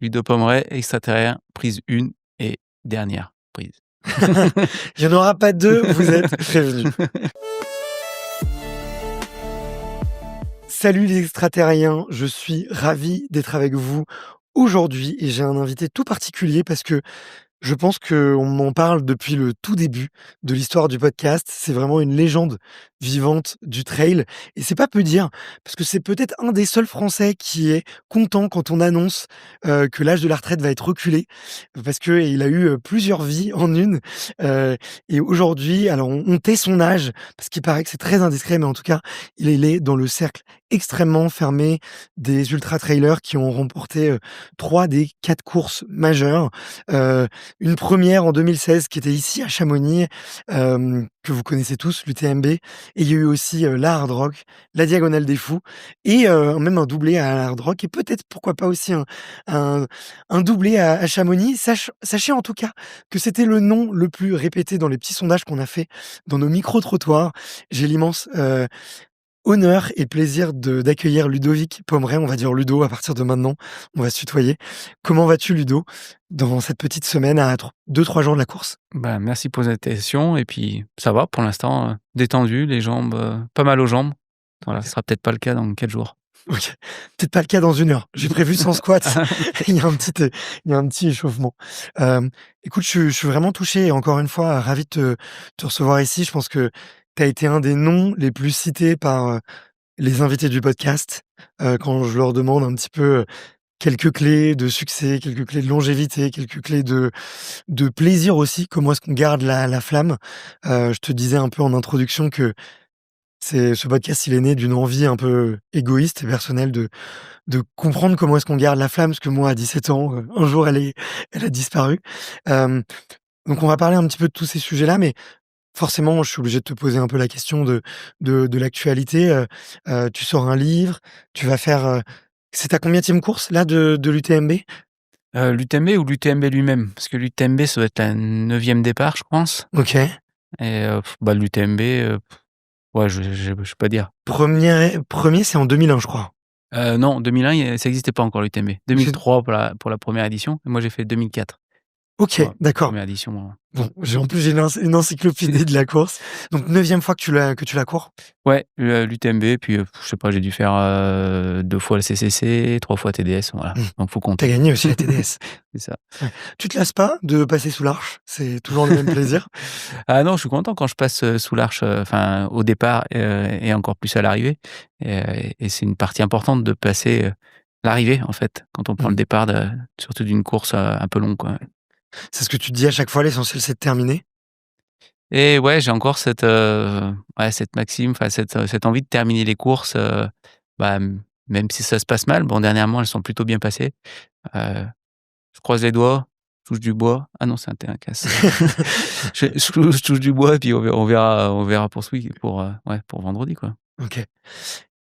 Ludo Pomeray, extraterrien, prise 1 et dernière prise. Il n'y en aura pas 2, vous êtes prévenus. Salut les extraterriens, je suis ravi d'être avec vous aujourd'hui et j'ai un invité tout particulier parce que je pense qu'on m'en parle depuis le tout début de l'histoire du podcast. C'est vraiment une légende vivante du trail et c'est pas peu dire parce que c'est peut-être un des seuls Français qui est content quand on annonce, que l'âge de la retraite va être reculé parce qu'il a eu, plusieurs vies en une, heu et aujourd'hui alors on tait son âge parce qu'il paraît que c'est très indiscret mais en tout cas, il est dans le cercle extrêmement fermé des ultra trailers qui ont remporté, 3 des 4 courses majeures, heu une première en 2016 qui était ici à Chamonix, que vous connaissez tous, l'UTMB. Et il y a eu aussi, la Hard Rock, la Diagonale des Fous et même un doublé à la Hard Rock et peut-être pourquoi pas aussi un un doublé à Chamonix. Sachez en tout cas que c'était le nom le plus répété dans les petits sondages qu'on a fait dans nos micro-trottoirs. J'ai l'immense, honneur et plaisir d'accueillir Ludovic Pomeray. On va dire Ludo à partir de maintenant, on va se tutoyer. Comment vas-tu Ludo, dans cette petite semaine à 2-3 jours de la course? Bah, merci pour l'invitation et puis ça va pour l'instant, détendu, les jambes, pas mal aux jambes. Voilà, ce OK. sera peut-être pas le cas dans 4 jours. OK. Peut-être pas le cas dans 1 heure. J'ai prévu 100 squats. Il y a un petit, il y a un petit échauffement. Écoute, je suis vraiment touché et encore une fois, ravi de te recevoir ici. Je pense que tu as été un des noms les plus cités par, les invités du podcast, quand je leur demande un petit peu, quelques clés de succès, quelques clés de longévité, quelques clés de plaisir aussi. Comment est-ce qu'on garde la flamme? Je te disais un peu en introduction que ce podcast, il est né d'une envie un peu égoïste et personnelle de comprendre comment est-ce qu'on garde la flamme, parce que moi, à 17 ans, un jour, elle a disparu. Hem, donc on va parler un petit peu de tous ces sujets-là, mais forcément, je suis obligé de te poser un peu la question de l'actualité. Tu sors un livre, tu vas faire, c'est ta combienième course là de l'UTMB? L'UTMB ou l'UTMB lui-même? Parce que l'UTMB, ça doit être la 9e départ, je pense OK. et bah, l'UTMB, ouais, je sais pas dire. Premier c'est en 2001, je crois. Non, 2001, ça existait pas encore l'UTMB. C'est 2003 pour la 1re édition et moi j'ai fait 2004 OK, pour la d'accord. 1re édition. Bon, en plus, j'ai une encyclopédie de la course. Donc 9e fois que tu la cours? Ouais, l'UTMB puis, je sais pas, j'ai dû faire, 2 fois le CCC, 3 fois TDS, voilà, Mmh. donc faut Tu as compter. gagné aussi la TDS. C'est ça. Ouais. Tu te lasses pas de passer sous l'arche? C'est toujours le même plaisir? Ah non, je suis content quand je passe, sous l'arche, enfin au départ, et encore plus à l'arrivée et c'est une partie importante de passer, l'arrivée en fait, quand on prend le Mmh. départ surtout d'une course, un peu longue, quoi. C'est ce que tu te dis à chaque fois, l'essentiel, c'est de terminer? Et ouais, j'ai encore ouais, cette maxime, enfin cette envie de terminer les courses, bah, même si ça se passe mal. Bon, dernièrement, elles sont plutôt bien passées. Heu, je croise les doigts, je touche du bois. Ah non, c'est un terrain casse. Je touche du bois et puis on verra pour ouais, pour vendredi, quoi. OK.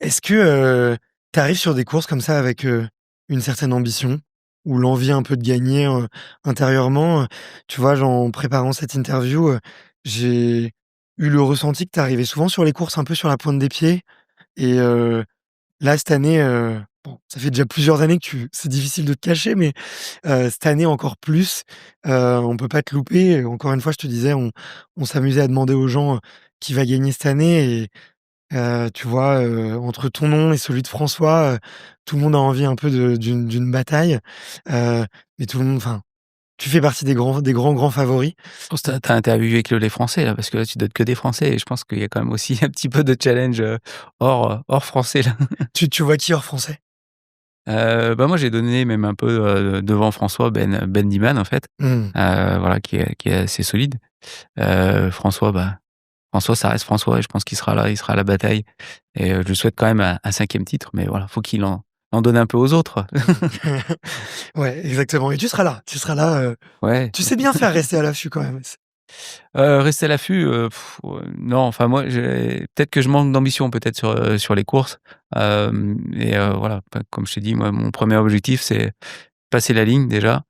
Est-ce que, tu arrives sur des courses comme ça avec, une certaine ambition ou l'envie un peu de gagner, intérieurement? Tu vois, en préparant cette interview, j'ai eu le ressenti que tu arrivais souvent sur les courses un peu sur la pointe des pieds et là, cette année, bon, ça fait déjà plusieurs années que c'est difficile de te cacher, mais cette année encore plus, on peut pas te louper. Encore une fois, je te disais, on s'amusait à demander aux gens, qui va gagner cette année et tu vois, entre ton nom et celui de François, tout le monde a envie un peu d'une bataille, mais tout le monde enfin, tu fais partie des grands favoris. Je pense que tu as interviewé que les Français là, parce que là, tu donnes que des Français et je pense qu'il y a quand même aussi un petit peu de challenge, hors français là. Tu vois qui hors français? Bah, moi, j'ai donné même un peu, devant François, Ben Diman en fait, Mmh. voilà qui est assez solide. François, ça reste François et je pense qu'il sera là, il sera à la bataille et je lui souhaite quand même un 5e titre, mais voilà, faut qu'il en donne un peu aux autres. Ouais, exactement et tu seras là, Ouais, tu sais bien faire rester à l'affût quand même. rester à l'affût, ouais, non, enfin moi, peut-être que je manque d'ambition peut-être sur les courses, et voilà, comme je t'ai dit, moi, mon premier objectif, c'est passer la ligne déjà,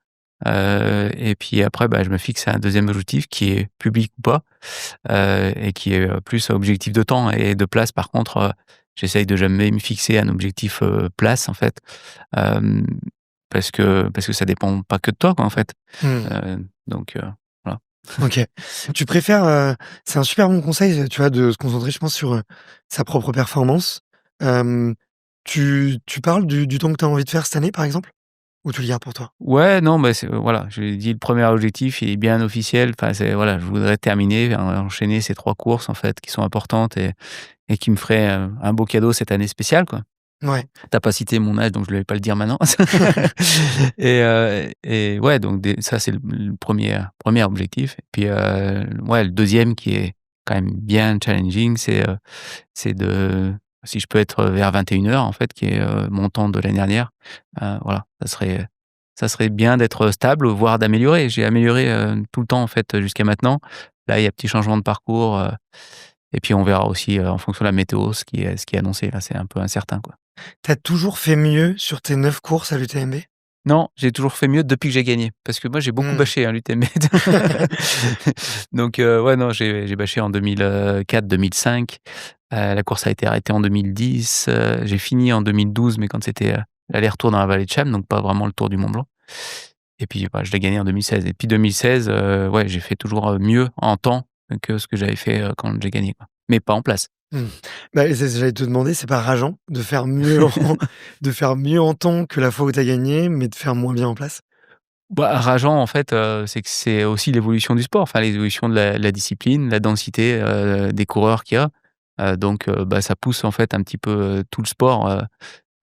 et puis après, bah, je me fixe un deuxième objectif qui est public ou pas, et qui est, plus objectif de temps et de place. Par contre, j'essaye de jamais me fixer un objectif, place en fait, hem, parce que ça dépend pas que de toi, quoi, en fait. Mmh. Donc voilà. OK. Tu préfères, c'est un super bon conseil, tu vois, de se concentrer, je pense, sur, sa propre performance. Hem, tu parles du temps que tu as envie de faire cette année, par exemple? Ou tu le gardes pour toi? Ouais, non, bah, c'est voilà, j'ai dit le premier objectif, il est bien officiel. Enfin, c'est voilà, je voudrais terminer, enchaîner ces 3 courses, en fait, qui sont importantes et qui me feraient, un beau cadeau cette année spéciale, quoi. Ouais. Tu pas cité mon âge, donc je ne vais pas le dire maintenant. Et ouais, donc ça, c'est le 1er objectif. Et puis, ouais, le deuxième qui est quand même bien challenging, c'est de si je peux être vers 21:00, en fait, qui est, mon temps de l'année dernière, voilà, ça serait bien d'être stable, voire d'améliorer. J'ai amélioré, tout le temps, en fait, jusqu'à maintenant. Là, il y a petit changement de parcours, et puis on verra aussi, en fonction de la météo, ce qui est annoncé. Là, c'est un peu incertain, quoi. Tu as toujours fait mieux sur tes 9 courses à l'UTMB? Non, j'ai toujours fait mieux depuis que j'ai gagné, parce que moi j'ai beaucoup Mmh. bâché, hein, l'UTMB. Donc ouais, non, j'ai bâché en 2004-2005. La course a été arrêtée en 2010, j'ai fini en 2012, mais quand c'était, l'aller-retour dans la vallée de Cham, donc pas vraiment le tour du Mont Blanc. Et puis, bah, je l'ai gagné en 2016 et puis 2016, ouais, j'ai fait toujours, mieux en temps que ce que j'avais fait, quand j'ai gagné, quoi, mais pas en place. Mmh. Bah, et c'est j'allais te demander, c'est pas rageant de faire mieux en de faire mieux en temps que la fois où tu as gagné, mais de faire moins bien en place? Bah, rageant en fait, c'est que c'est aussi l'évolution du sport, enfin l'évolution de la discipline, la densité, des coureurs qu'il y a. Donc bah, ça pousse en fait un petit peu, tout le sport,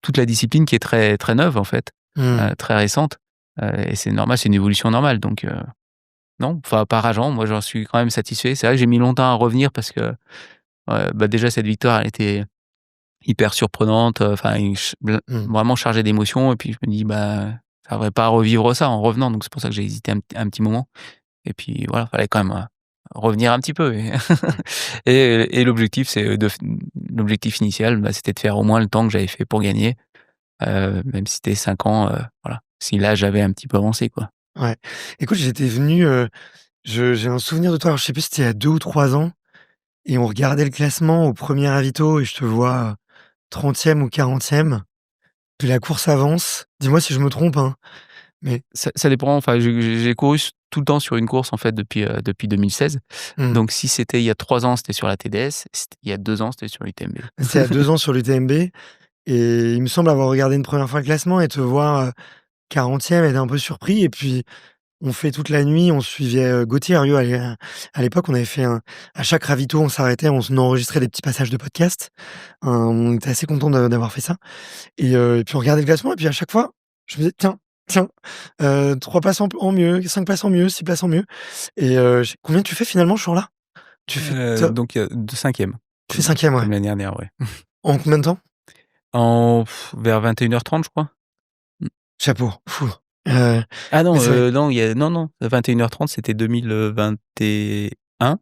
toute la discipline qui est très très neuve en fait, Mmh. très récente, et c'est normal, c'est une évolution normale donc non, enfin pas rageant, moi j'en suis quand même satisfait. C'est vrai que j'ai mis longtemps à revenir parce que, bah, déjà cette victoire elle était hyper surprenante, enfin Mmh. vraiment chargée d'émotions et puis je me dis: «Bah, ça devrait pas revivre ça en revenant», donc c'est pour ça que j'ai hésité un petit moment et puis voilà, fallait quand même, revenir un petit peu Mmh. et l'objectif l'objectif initial, bah, c'était de faire au moins le temps que j'avais fait pour gagner, même si c'était 5 ans, voilà. Si là j'avais un petit peu avancé, quoi. Ouais. Écoute, j'étais venu, j'ai un souvenir de toi, alors je sais plus si c'était il y a 2 ou 3 ans et on regardait le classement au premier ravito et je te vois, 30e ou 40e. Puis la course avance. Dis-moi si je me trompe, hein, mais Ça dépend, enfin j'ai couru tout le temps sur une course en fait depuis 2016. mmh, Donc si c'était il y a 3 ans, c'était sur la TDS, il y a 2 ans, c'était sur l'UTMB. c'était il y a 2 ans sur l'UTMB et il me semble avoir regardé une première fois le classement et te voir, 40e, être un peu surpris et puis on fait toute la nuit, on suivait, Gauthier Heriot à l'époque, on avait fait un à chaque ravito, on s'arrêtait, on enregistrait des petits passages de podcast. On était assez contents d'avoir fait ça et puis on regardait le classement et puis à chaque fois, je me disais: «Tiens, tiens, 3 places en mieux, 5 places en mieux, 6 places en mieux» et j'ai combien tu fais finalement ce jour-là? Tu fais top Donc de 5e tu fais 5e, ouais. comme l'année dernière, ouais. En combien de temps? Vers 21:30 je crois. Mmh. Chapeau, fou, heu, Ah mais non, c'est vrai. non, il y a non, non, 21:30 c'était 2021.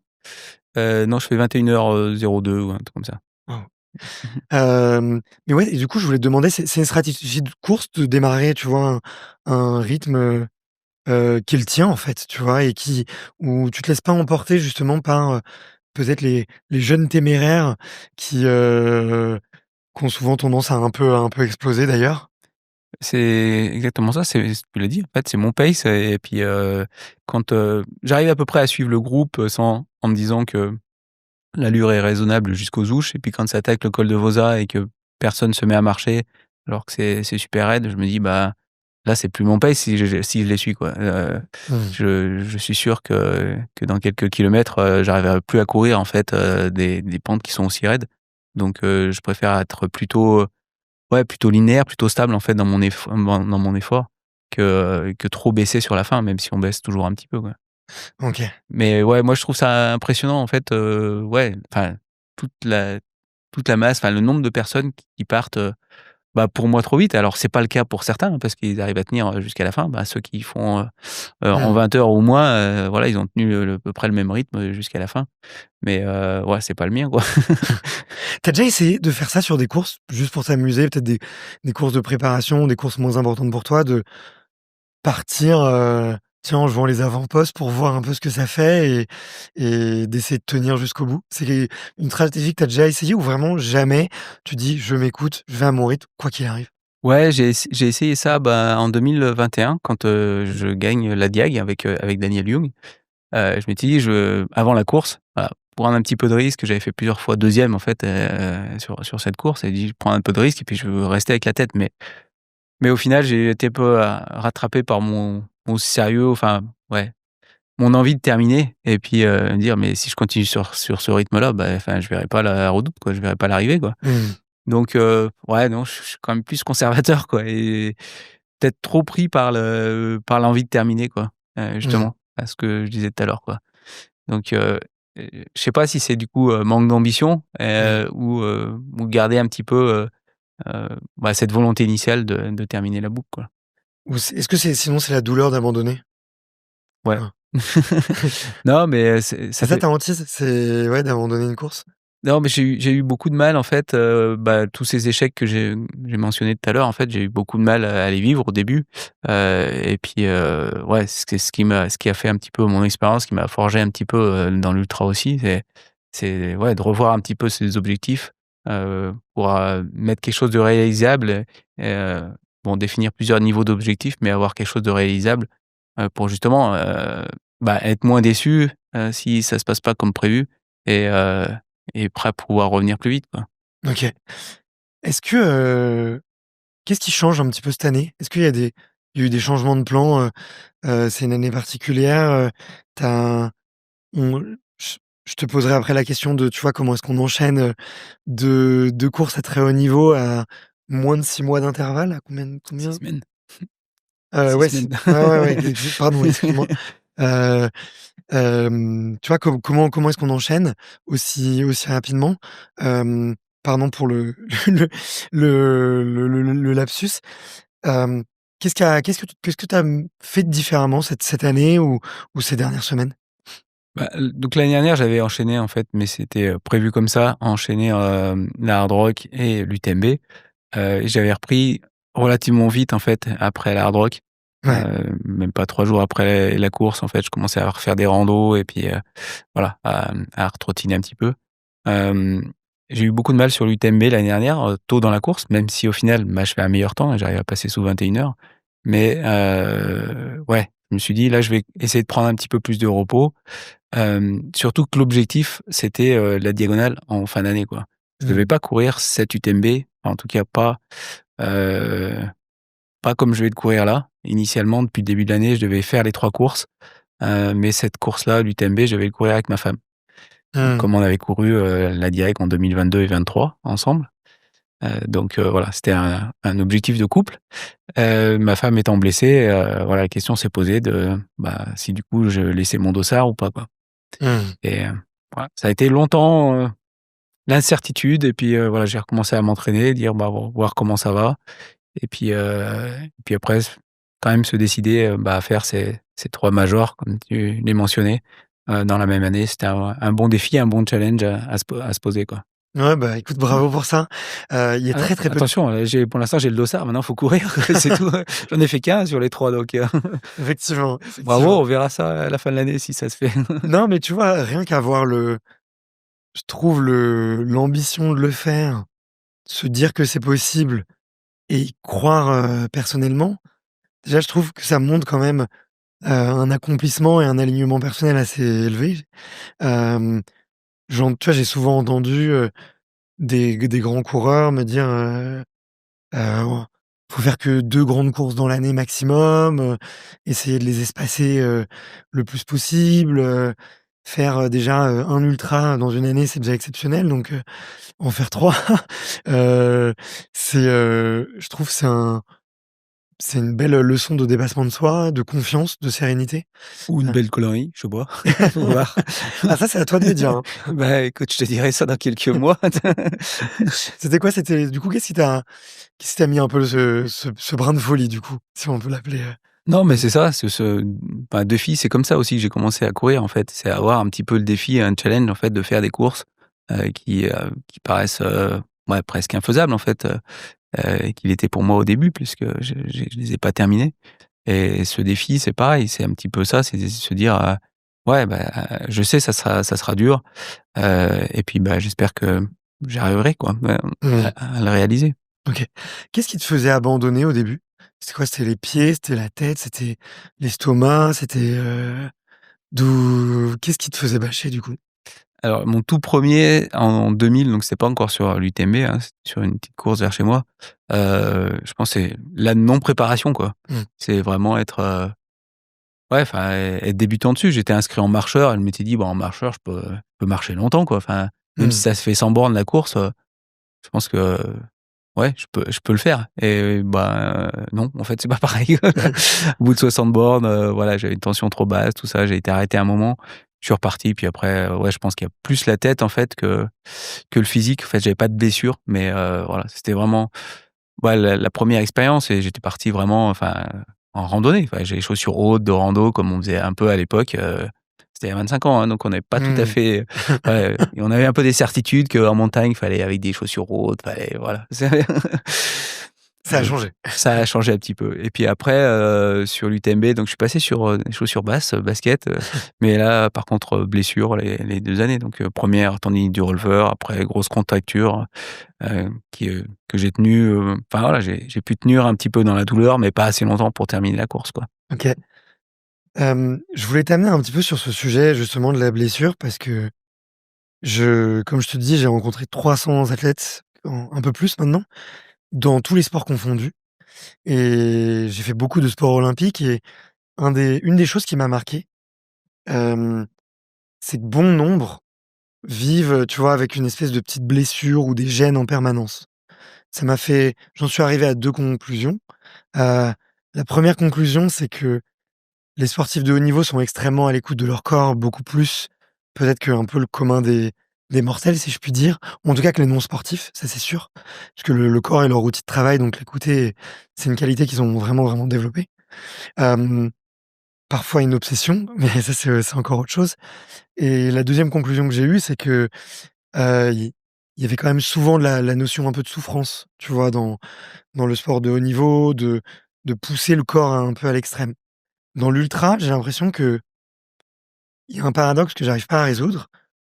Non, je fais 21:02 ou un truc comme ça. Waouh. Mais ouais et du coup, je voulais te demander, c'est une stratégie de course de démarrer, tu vois, un rythme, qui est le tien, en fait, tu vois? Et qui où tu te laisses pas emporter justement par, peut-être les jeunes téméraires qui ont souvent tendance à un peu exploser d'ailleurs? C'est exactement ça, tu l'as dit, en fait, c'est mon pace et puis, quand, j'arrive à peu près à suivre le groupe, sans en me disant que l'allure est raisonnable jusqu'aux ouches et puis quand ça attaque le col de Vosa et que personne se met à marcher alors que c'est super raide, je me dis: «Bah, là, c'est plus mon pace si je les suis, quoi». Mmh. Je suis sûr que dans quelques kilomètres, j'arriverai plus à courir, en fait, des pentes qui sont aussi raides. Donc je préfère être plutôt, ouais, plutôt linéaire, plutôt stable, en fait, dans mon effort que trop baisser sur la fin, même si on baisse toujours un petit peu, quoi. OK. Mais ouais, moi je trouve ça impressionnant en fait, ouais, enfin toute la toute la masse, enfin le nombre de personnes qui partent, bah, pour moi trop vite. Alors c'est pas le cas pour certains, hein, parce qu'ils arrivent à tenir, jusqu'à la fin. Bah, ceux qui font, en Mmh. 20 heures ou moins, voilà, ils ont tenu à peu près le même rythme, jusqu'à la fin. Mais ouais, c'est pas le mien, quoi. Tu as déjà essayé de faire ça sur des courses, juste pour t'amuser, peut-être des courses de préparation, des courses moins importantes pour toi, de partir, tiens, en jouant les avant-postes pour voir un peu ce que ça fait et d'essayer de tenir jusqu'au bout? C'est une stratégie que tu as déjà essayée ou vraiment jamais tu dis: «Je m'écoute, je vais à mon rythme, quoi qu'il arrive»? Ouais, j'ai essayé ça, bah, en 2021 quand, je gagne la Diag avec Daniel Young. Je m'étais dit: «Je avant la course, voilà, prendre un petit peu de risque». J'avais fait plusieurs fois 2e en fait, sur cette course et dit: «Je prends un peu de risque et puis je veux rester avec la tête». Mais au final, j'ai été un peu, rattrapé par mon sérieux, enfin, ouais, mon envie de terminer et puis, me dire: «Mais si je continue sur ce rythme-là, bah, enfin, je verrai pas la redoute, quoi, je verrai pas l'arrivée, quoi». Mmh. Donc, ouais, non, je suis quand même plus conservateur, quoi et peut-être trop pris par l'envie de terminer, quoi, Mmh. justement, à ce que je disais tout à l'heure, quoi. Donc, je sais pas si c'est du coup, manque d'ambition, Mmh. ou garder un petit peu, bah, cette volonté initiale de terminer la boucle, quoi. Ou est-ce que c'est la douleur d'abandonner? Ouais. Ah. Non, mais C'est ça ça fait ta hantise? C'est ouais, d'abandonner une course? non, mais j'ai eu beaucoup de mal en fait, bah, tous ces échecs que j'ai mentionnés tout à l'heure, en fait, j'ai eu beaucoup de mal à les vivre au début, et puis, ouais, ce qui a fait un petit peu mon expérience, qui m'a forgé un petit peu, dans l'ultra aussi, c'est ouais, de revoir un petit peu ses objectifs, pour, mettre quelque chose de réalisable et bon, définir plusieurs niveaux d'objectifs, mais avoir quelque chose de réalisable, pour justement, bah, être moins déçu, si ça se passe pas comme prévu et prêt à pouvoir revenir plus vite, quoi. OK. Est-ce que, qu'est-ce qui change un petit peu cette année? Est-ce qu'il y a eu des changements de plan, c'est une année particulière, tu as on je te poserai après la question de, tu vois, comment est-ce qu'on enchaîne, de courses à très haut niveau à moins de 6 mois d'intervalle? À 6 combien? semaines, 6 Ouais, si semaines. ouais, ouais, ouais, pardon, excuse-moi. Heu, Tu vois, comment est-ce qu'on enchaîne aussi rapidement? Hem, Pardon pour le le lapsus. Hem, qu'est-ce que tu as, fait différemment cette année ou ces dernières semaines? Bah, donc l'année dernière, j'avais enchaîné en fait, mais c'était, prévu comme ça, enchaîner, la hard rock et l'UTMB, et j'avais repris relativement vite en fait après la hard rock, Ouais. même pas 3 jours après la course en fait, je commençais à refaire des randos et puis, voilà, à retrottiner un petit peu. Hem, j'ai eu beaucoup de mal sur l'UTMB l'année dernière, tôt dans la course, même si au final, bah, je fais un meilleur temps et j'arrive à passer sous 21 heures. Mais, ouais, je me suis dit: «Là, je vais essayer de prendre un petit peu plus de repos». Surtout que l'objectif, c'était, la diagonale en fin d'année, quoi. Je Mmh. devais pas courir cette UTMB, en tout cas heu, pas comme je vais le courir là. Initialement, depuis le début de l'année, je devais faire les 3 courses, mais cette course-là, l'UTMB, je devais le courir avec ma femme. Donc Mmh. comme on avait couru, la Diagonale en 2022 et 23 ensemble, donc voilà, c'était un objectif de couple. Ma femme étant blessée, voilà, la question s'est posée de, bah, si du coup je laissais mon dossard ou pas, quoi. Mmh. Et voilà, ça a été longtemps, l'incertitude et puis, voilà, j'ai recommencé à m'entraîner, dire: «Bah, bon, voir comment ça va» et puis après quand même se décider, bah, à faire ces 3 majors comme tu les mentionnais, dans la même année. C'était un bon défi, un bon challenge à se poser, quoi. Ouais, bah, écoute, Mmh. bravo pour ça. Il y a Ah, très, très peu de attention, pour l'instant, j'ai le dossard, maintenant il faut courir, c'est tout. J'en ai fait qu'1 sur les 3 donc effectivement, bravo, effectivement. on verra ça à la fin de l'année si ça se fait. Non, mais tu vois, rien qu'avoir je trouve l'ambition de le faire, se dire que c'est possible et y croire, personnellement, déjà, je trouve que ça montre quand même, un accomplissement et un alignement personnel assez élevé. Hem, Tu vois, j'ai souvent entendu, des grands coureurs me dire, Heu, faut faire que 2 grandes courses dans l'année maximum, essayer de les espacer, le plus possible, faire, déjà, 1 ultra dans une année, c'est déjà exceptionnel donc en faire 3, heu, je trouve c'est une belle, leçon de dépassement de soi, de confiance, de sérénité. Ou une Heu, belle connerie, je sais pas, faut voir. ah ça, c'est à toi de me dire, hein. Bah, écoute, je te dirai ça dans quelques mois. C'était quoi? C'était du coup, qu'est-ce qui t'a mis un peu ce brin de folie du coup, si on peut l'appeler, Non, mais comme c'est ça, bah, défi, c'est comme ça aussi que j'ai commencé à courir, en fait. C'est avoir un petit peu le défi, un challenge, en fait, de faire des courses, qui paraissent, ouais, presque infaisables, en fait, et qu'il était pour moi au début puisque je les ai pas terminées et ce défi, c'est pareil, c'est un petit peu ça, c'est se dire, «Ouais, bah, je sais ça sera dur, et puis, bah, j'espère que j'arriverai, quoi, ouais, mmh. à le réaliser». OK. Qu'est-ce qui te faisait abandonner au début? C'était quoi? C'était les pieds? C'était la tête? C'était l'estomac? C'était, d'où qu'est-ce qui te faisait bâcher du coup? Alors mon tout premier en 2000, donc c'était pas encore sur l'UTMB, hein, c'était sur une petite course vers chez moi. Je pense que c'est la non préparation, quoi. Mmh. C'est vraiment être, ouais, enfin, être débutant dessus. J'étais inscrit en marcheur, elle m'était dit: «Bah, en marcheur, je peux marcher longtemps, quoi». Enfin, même si Mmh. ça se fait sans bornes la course, je pense que, ouais, je peux le faire et bah, non, en fait, c'est pas pareil. Au bout de 60 bornes, voilà, j'avais une tension trop basse, tout ça, j'ai été arrêté un moment. Je suis reparti puis après, ouais, je pense qu'il y a plus la tête, en fait, que le physique. En fait, j'avais pas de blessure mais voilà, c'était vraiment, ouais, la 1re expérience et j'étais parti vraiment, enfin, en randonnée. Enfin, j'ai les chaussures hautes de rando comme on faisait un peu à l'époque, c'était il y a 25 ans, hein, donc on n'avait pas tout à Mmh. fait, ouais, et on avait un peu des certitudes qu'en montagne, il fallait avec des chaussures hautes, fallait voilà. Ça a Donc changé. ça a changé un petit peu et puis après, sur l'UTMB, donc je suis passé sur, des chaussures basses, basket, mais là, par contre, blessure les 2 années, donc 1re tendinite du releveur, après grosse contracture, que j'ai tenu, enfin voilà, j'ai pu tenir un petit peu dans la douleur, mais pas assez longtemps pour terminer la course, quoi. OK. Je voulais t'amener un petit peu sur ce sujet justement de la blessure parce que comme je te dis, j'ai rencontré 300 athlètes, un peu plus maintenant, dans tous les sports confondus et j'ai fait beaucoup de sports olympiques et une des choses qui m'a marqué, hem, c'est que bon nombre vivent, tu vois, avec une espèce de petite blessure ou des gènes en permanence. J'en suis arrivé à 2 conclusions. La première conclusion, c'est que les sportifs de haut niveau sont extrêmement à l'écoute de leur corps, beaucoup plus peut-être qu'un peu le commun des mortels, si je puis dire, ou en tout cas que les non sportifs, ça c'est sûr. Parce que le corps est leur outil de travail, donc l'écouter, c'est une qualité qu'ils ont vraiment, vraiment développée. Hem, Parfois une obsession, mais ça c'est encore autre chose et la deuxième conclusion que j'ai eue, c'est que, il y avait quand même souvent la notion un peu de souffrance, tu vois? Dans le sport de haut niveau, de pousser le corps un peu à l'extrême. Dans l'ultra, j'ai l'impression qu'il y a un paradoxe que j'arrive pas à résoudre.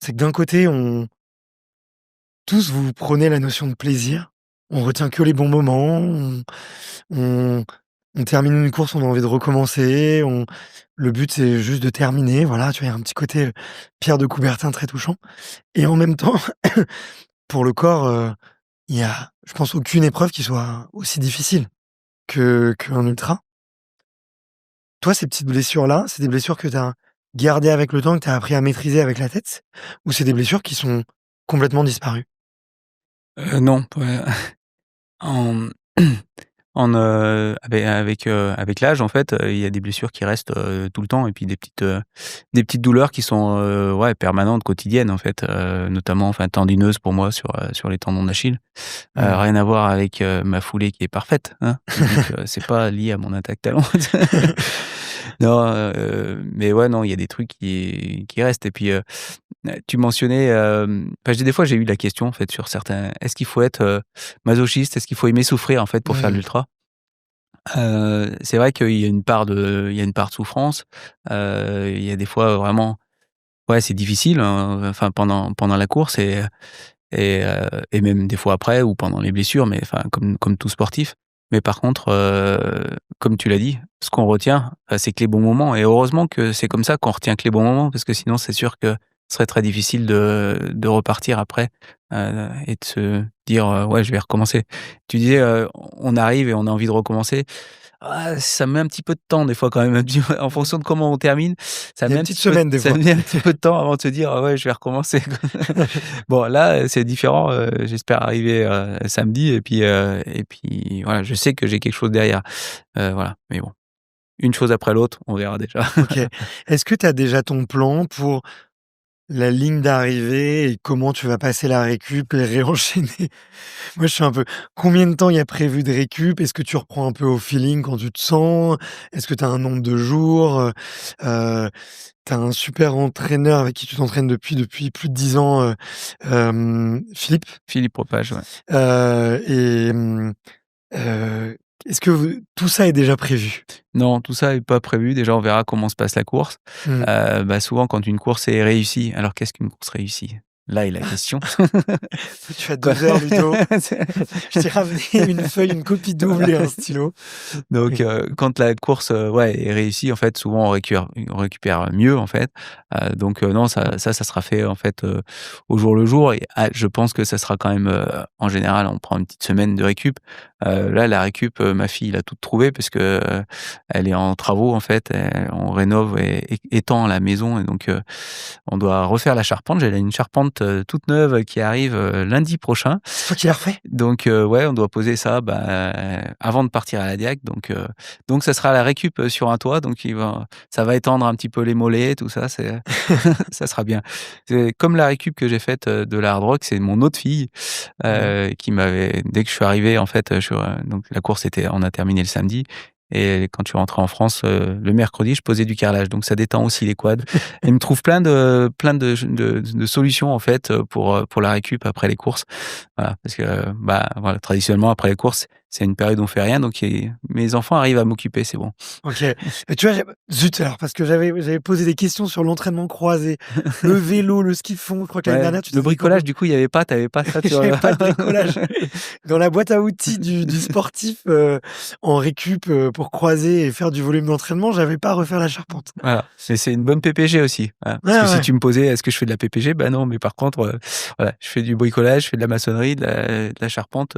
C'est que d'un côté, vous prenez la notion de plaisir, on retient que les bons moments, on on termine une course, on a envie de recommencer, le but c'est juste de terminer, voilà, tu vois? Il y a un petit côté, Pierre de Coubertin très touchant et en même temps, pour le corps, il y a, je pense, aucune épreuve qui soit aussi difficile qu'un ultra. Toi, ces petites blessures-là, c'est des blessures que tu as gardées avec le temps, que tu as appris à maîtriser avec la tête? Ou c'est des blessures qui sont complètement disparues? Non, ouais, en avec l'âge, en fait, il y a des blessures qui restent, tout le temps et puis des petites douleurs qui sont, ouais, permanentes, quotidiennes, en fait, notamment, enfin, tendineuses pour moi sur les tendons d'Achille. Mmh. Rien à voir avec, ma foulée qui est parfaite, hein. Donc c'est pas lié à mon attaque talon. Non, mais ouais, non, il y a des trucs qui restent et puis, tu mentionnais, enfin, des fois, j'ai eu la question, en fait, sur certains, est-ce qu'il faut être, masochiste? Est-ce qu'il faut aimer souffrir, en fait, pour faire de Mmh. l'ultra? C'est vrai qu'il y a une part de souffrance, il y a des fois vraiment, ouais, c'est difficile, hein, enfin, pendant la course et même des fois après ou pendant les blessures, mais enfin, comme tout sportif. Mais par contre, comme tu l'as dit, ce qu'on retient, c'est que les bons moments et heureusement que c'est comme ça qu'on retient que les bons moments parce que sinon c'est sûr que ce serait très difficile de repartir après, et de se dire, «Ouais, je vais recommencer». Tu disais, on arrive et on a envie de recommencer. Ah, ça met un petit peu de temps des fois quand même, un petit peu en fonction de comment on termine, Il y a une petite semaine des ça fois. met un petit peu de temps avant de se dire: «Ah ouais, je vais recommencer». Bon là, c'est différent, j'espère arriver, samedi et puis voilà, je sais que j'ai quelque chose derrière, voilà, mais bon, une chose après l'autre, on verra déjà. OK. Est-ce que tu as déjà ton plan pour la ligne d'arrivée et comment tu vas passer la récup et réenchaîner? Moi, je suis un peu combien de temps il y a prévu de récup? Est-ce que tu reprends un peu au feeling quand tu te sens? Est-ce que tu as un nombre de jours? Tu as un super entraîneur avec qui tu t'entraînes depuis plus de 10 ans, Philippe, Philippe Propage, ouais. et est-ce que tout ça est déjà prévu? Non, tout ça est pas prévu. Déjà, on verra comment se passe la course. Mmh. Bah, souvent quand une course est réussie alors qu'est-ce qu'une course réussie? Là est la question. Tu as Quoi? 2 heures, Ludo. C'est Je t'ai ramené une feuille, une copie double et un stylo. donc quand la course, ouais, est réussie, en fait, souvent on récupère mieux, en fait. Donc non, ça sera fait, en fait, au jour le jour et je pense que ça sera quand même, en général, on prend une petite semaine de récup. Là, la récup, ma fille l'a toute trouvée parce que, elle est en travaux, en fait, on rénove et étend la maison et donc on doit refaire la charpente. J'ai une charpente, toute neuve qui arrive, lundi prochain. C'est toi qui l'as refait? Donc ouais, on doit poser ça, bah, avant de partir à la Diac donc ça sera la récup, sur un toit donc ça va étendre un petit peu les mollets, tout ça, ça sera bien. C'est comme la récup que j'ai faite, de la hard rock, c'est mon autre fille, Mmh. qui m'avait dès que je suis arrivé en fait, donc la course était on a terminé le samedi et quand je suis rentré en France, le mercredi, je posais du carrelage donc ça détend aussi les quads. Elle me trouve plein de solutions en fait, pour la récup après les courses. Voilà, parce que, bah, voilà, traditionnellement après les courses, c'est une période où on fait rien donc mes enfants arrivent à m'occuper, c'est bon. OK. Et tu vois, zut alors parce que j'avais posé des questions sur l'entraînement croisé, le vélo, le ski de fond. Je crois que l'année Ouais, dernière, tu le disais quoi? bricolage du coup, il y avait pas tu avais pas ça sur J'avais le pas de bricolage. Dans la boîte à outils du sportif, en récup, pour croiser et faire du volume d'entraînement, j'avais pas à refaire la charpente. voilà, mais c'est une bonne PPG aussi, voilà. Ouais, Parce que si ouais. tu me posais: «Est-ce que je fais de la PPG?» bah non, mais par contre, voilà, je fais du bricolage, je fais de la maçonnerie, de la charpente,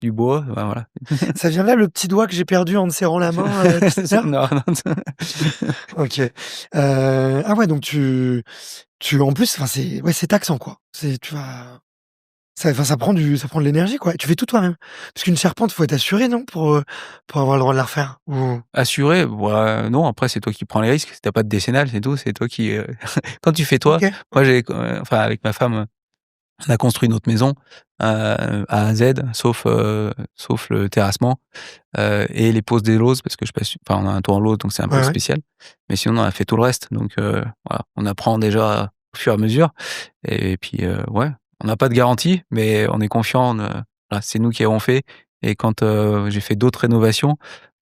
du bois, bah, voilà. Ça vient là le petit doigt que j'ai perdu en te serrant la main, tout à l'heure? Non, non, OK. Ah ouais, donc tu en plus, enfin, c'est taxant, quoi. Tu vas ça prend de l'énergie, quoi. Tu fais tout toi-même? Parce qu'une charpente, faut être assuré, non? Pour avoir le droit de la refaire? Ou assuré, bah, non, après c'est toi qui prends les risques, si tu as pas de décennale, c'est tout, c'est toi qui, quand tu fais toi, OK. moi enfin avec ma femme, on a construit notre maison, A à Z, sauf le terrassement, et les poses des lauses parce que je sais pas si enfin, on a un toit en lauze donc c'est un peu Ouais, ouais. spécial. Mais sinon, on a fait tout le reste donc voilà, on apprend déjà au fur et à mesure et puis, ouais, on n'a pas de garantie mais on est confiant, voilà, c'est nous qui avons fait et quand, j'ai fait d'autres rénovations,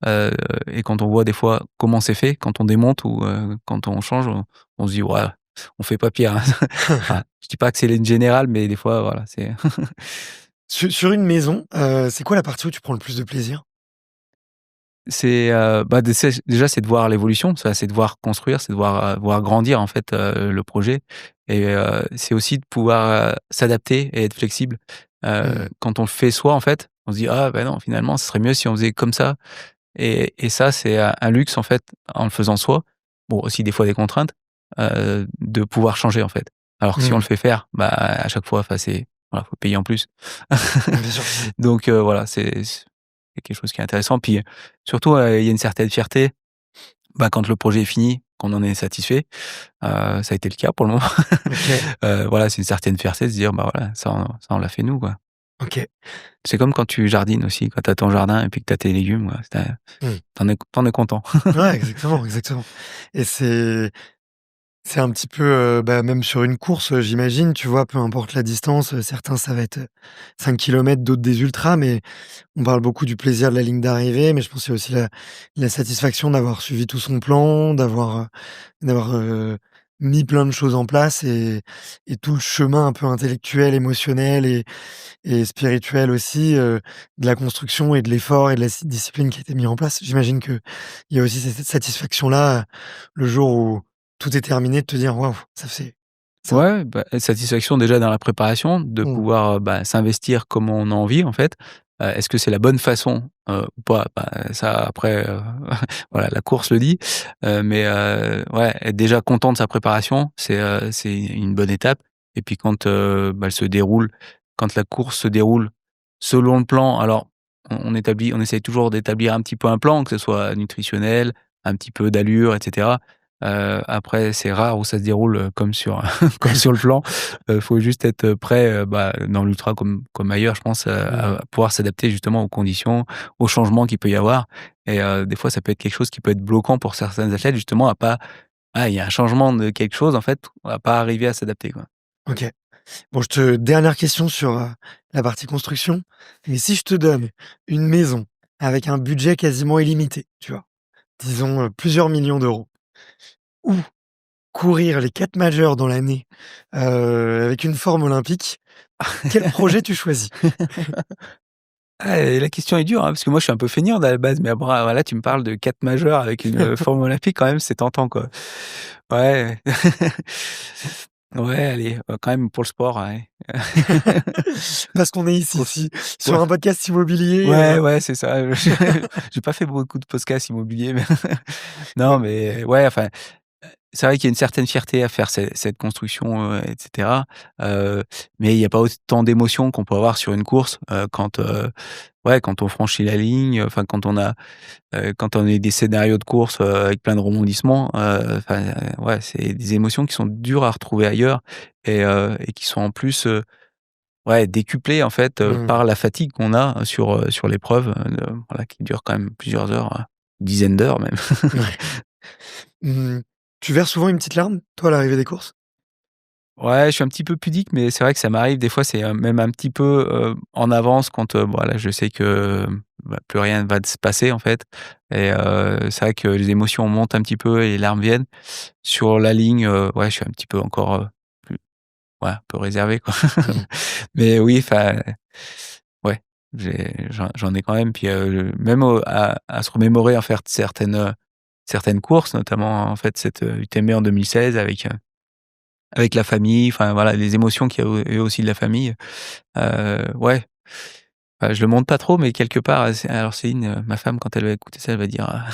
heu et quand on voit des fois comment c'est fait, quand on démonte ou, quand on change, on se dit: «Ouais, on fait pas pire, hein». Voilà, je dis pas que c'est une générale mais des fois, voilà, c'est Sur une maison, c'est quoi la partie où tu prends le plus de plaisir? bah, déjà, c'est de voir l'évolution, ça, c'est de voir construire, c'est de voir grandir, en fait, le projet et c'est aussi de pouvoir, s'adapter et être flexible. Mmh. Quand on le fait soi, en fait, on se dit: «Ah, bah, non, finalement, ce serait mieux si on faisait comme ça» et ça, c'est un luxe, en fait, en le faisant soi. Bon, aussi des fois des contraintes, de pouvoir changer, en fait. Alors que si on le Mmh. fait faire, bah, à chaque fois, enfin, voilà, faut payer en plus. Bien sûr. Donc voilà, c'est quelque chose qui est intéressant. Puis, surtout, il y a une certaine fierté, bah, quand le projet est fini, qu'on en est satisfait. Ça a été le cas pour le moment. OK, Voilà, c'est une certaine fierté de se dire: «Bah, voilà, ça on l'a fait nous, quoi». OK. C'est comme quand tu jardines aussi, quand tu as ton jardin et puis que tu as tes légumes, ouais, Mmh. tu es content. Ouais, exactement, exactement. Et c'est un petit peu, bah, même sur une course, j'imagine, tu vois? Peu importe la distance, certains ça va être, 5 kilomètres, d'autres des ultras, mais on parle beaucoup du plaisir de la ligne d'arrivée, mais je pense qu'il y a aussi la satisfaction d'avoir suivi tout son plan, d'avoir mis plein de choses en place et tout le chemin un peu intellectuel, émotionnel et spirituel aussi, de la construction et de l'effort et de la discipline qui a été mis en place. J'imagine qu'il y a aussi cette satisfaction-là, le jour où tout est terminé, de te dire: «Waouh, ça fait ça». Ouais, bah, satisfaction déjà dans la préparation, de Mmh. pouvoir, bah, s'investir comme on a envie en fait. Est-ce que c'est la bonne façon, ou pas? Bah, ça après, voilà, la course le dit. Mais ouais, être déjà content de sa préparation, c'est une bonne étape et puis quand, bah, elle se déroule quand la course se déroule selon le plan, alors on essaye toujours d'établir un petit peu un plan, que ce soit nutritionnel, un petit peu d'allure et cetera. Après, c'est rare où ça se déroule, comme sur comme sur le plan. Faut juste être prêt, bah, dans l'ultra comme ailleurs, je pense, Mmh. à pouvoir s'adapter justement aux conditions, aux changements qu'il peut y avoir et des fois, ça peut être quelque chose qui peut être bloquant pour certains athlètes justement à pas il y a un changement de quelque chose en fait, on va pas arriver à s'adapter, quoi. OK. Bon, dernière question sur, la partie construction. Mais si je te donne une maison avec un budget quasiment illimité, tu vois? Disons, plusieurs millions d'euros. Où courir les 4 majeurs dans l'année, avec une forme olympique, quel projet tu choisis? Ah et la question est dure, hein, parce que moi je suis un peu feignant à la base, mais après voilà, tu me parles de 4 majeurs avec une, forme olympique quand même, c'est tentant, quoi. Ouais. Ouais, allez, quand même pour le sport, ouais. Parce qu'on est ici Course si ouais, sur un podcast immobilier, ouais, ouais, c'est ça. J'ai pas fait beaucoup de podcasts immobiliers, mais non, ouais. mais ouais, enfin, c'est vrai qu'il y a une certaine fierté à faire cette construction, et cetera, mais il y a pas autant d'émotions qu'on peut avoir sur une course, ouais, quand on franchit la ligne, enfin quand on a des scénarios de course, avec plein de rebondissements, enfin, ouais, c'est des émotions qui sont dures à retrouver ailleurs et qui sont en plus, ouais, décuplées en fait, Mmh. par la fatigue qu'on a sur l'épreuve, voilà, qui dure quand même plusieurs heures, dizaines d'heures même. Ouais. Mmh. Tu verses souvent une petite larme, toi, à l'arrivée des courses? Ouais, je suis un petit peu pudique, mais c'est vrai que ça m'arrive des fois, c'est, même un petit peu, en avance quand, voilà, je sais que, bah, plus rien va se passer en fait et c'est vrai que les émotions montent un petit peu et les larmes viennent. Sur la ligne, ouais, je suis un petit peu encore, plus ouais, un peu réservé quoi. Mmh. Mais oui, enfin, ouais, j'en ai quand même puis, même à se remémorer en faire certaines courses, notamment en fait cette, UTMB en 2016 avec la famille, enfin voilà, les émotions qu'il y a eu aussi de la famille, ouais, je le montre pas trop, mais quelque part, alors Céline, ma femme, quand elle va écouter ça, elle va dire,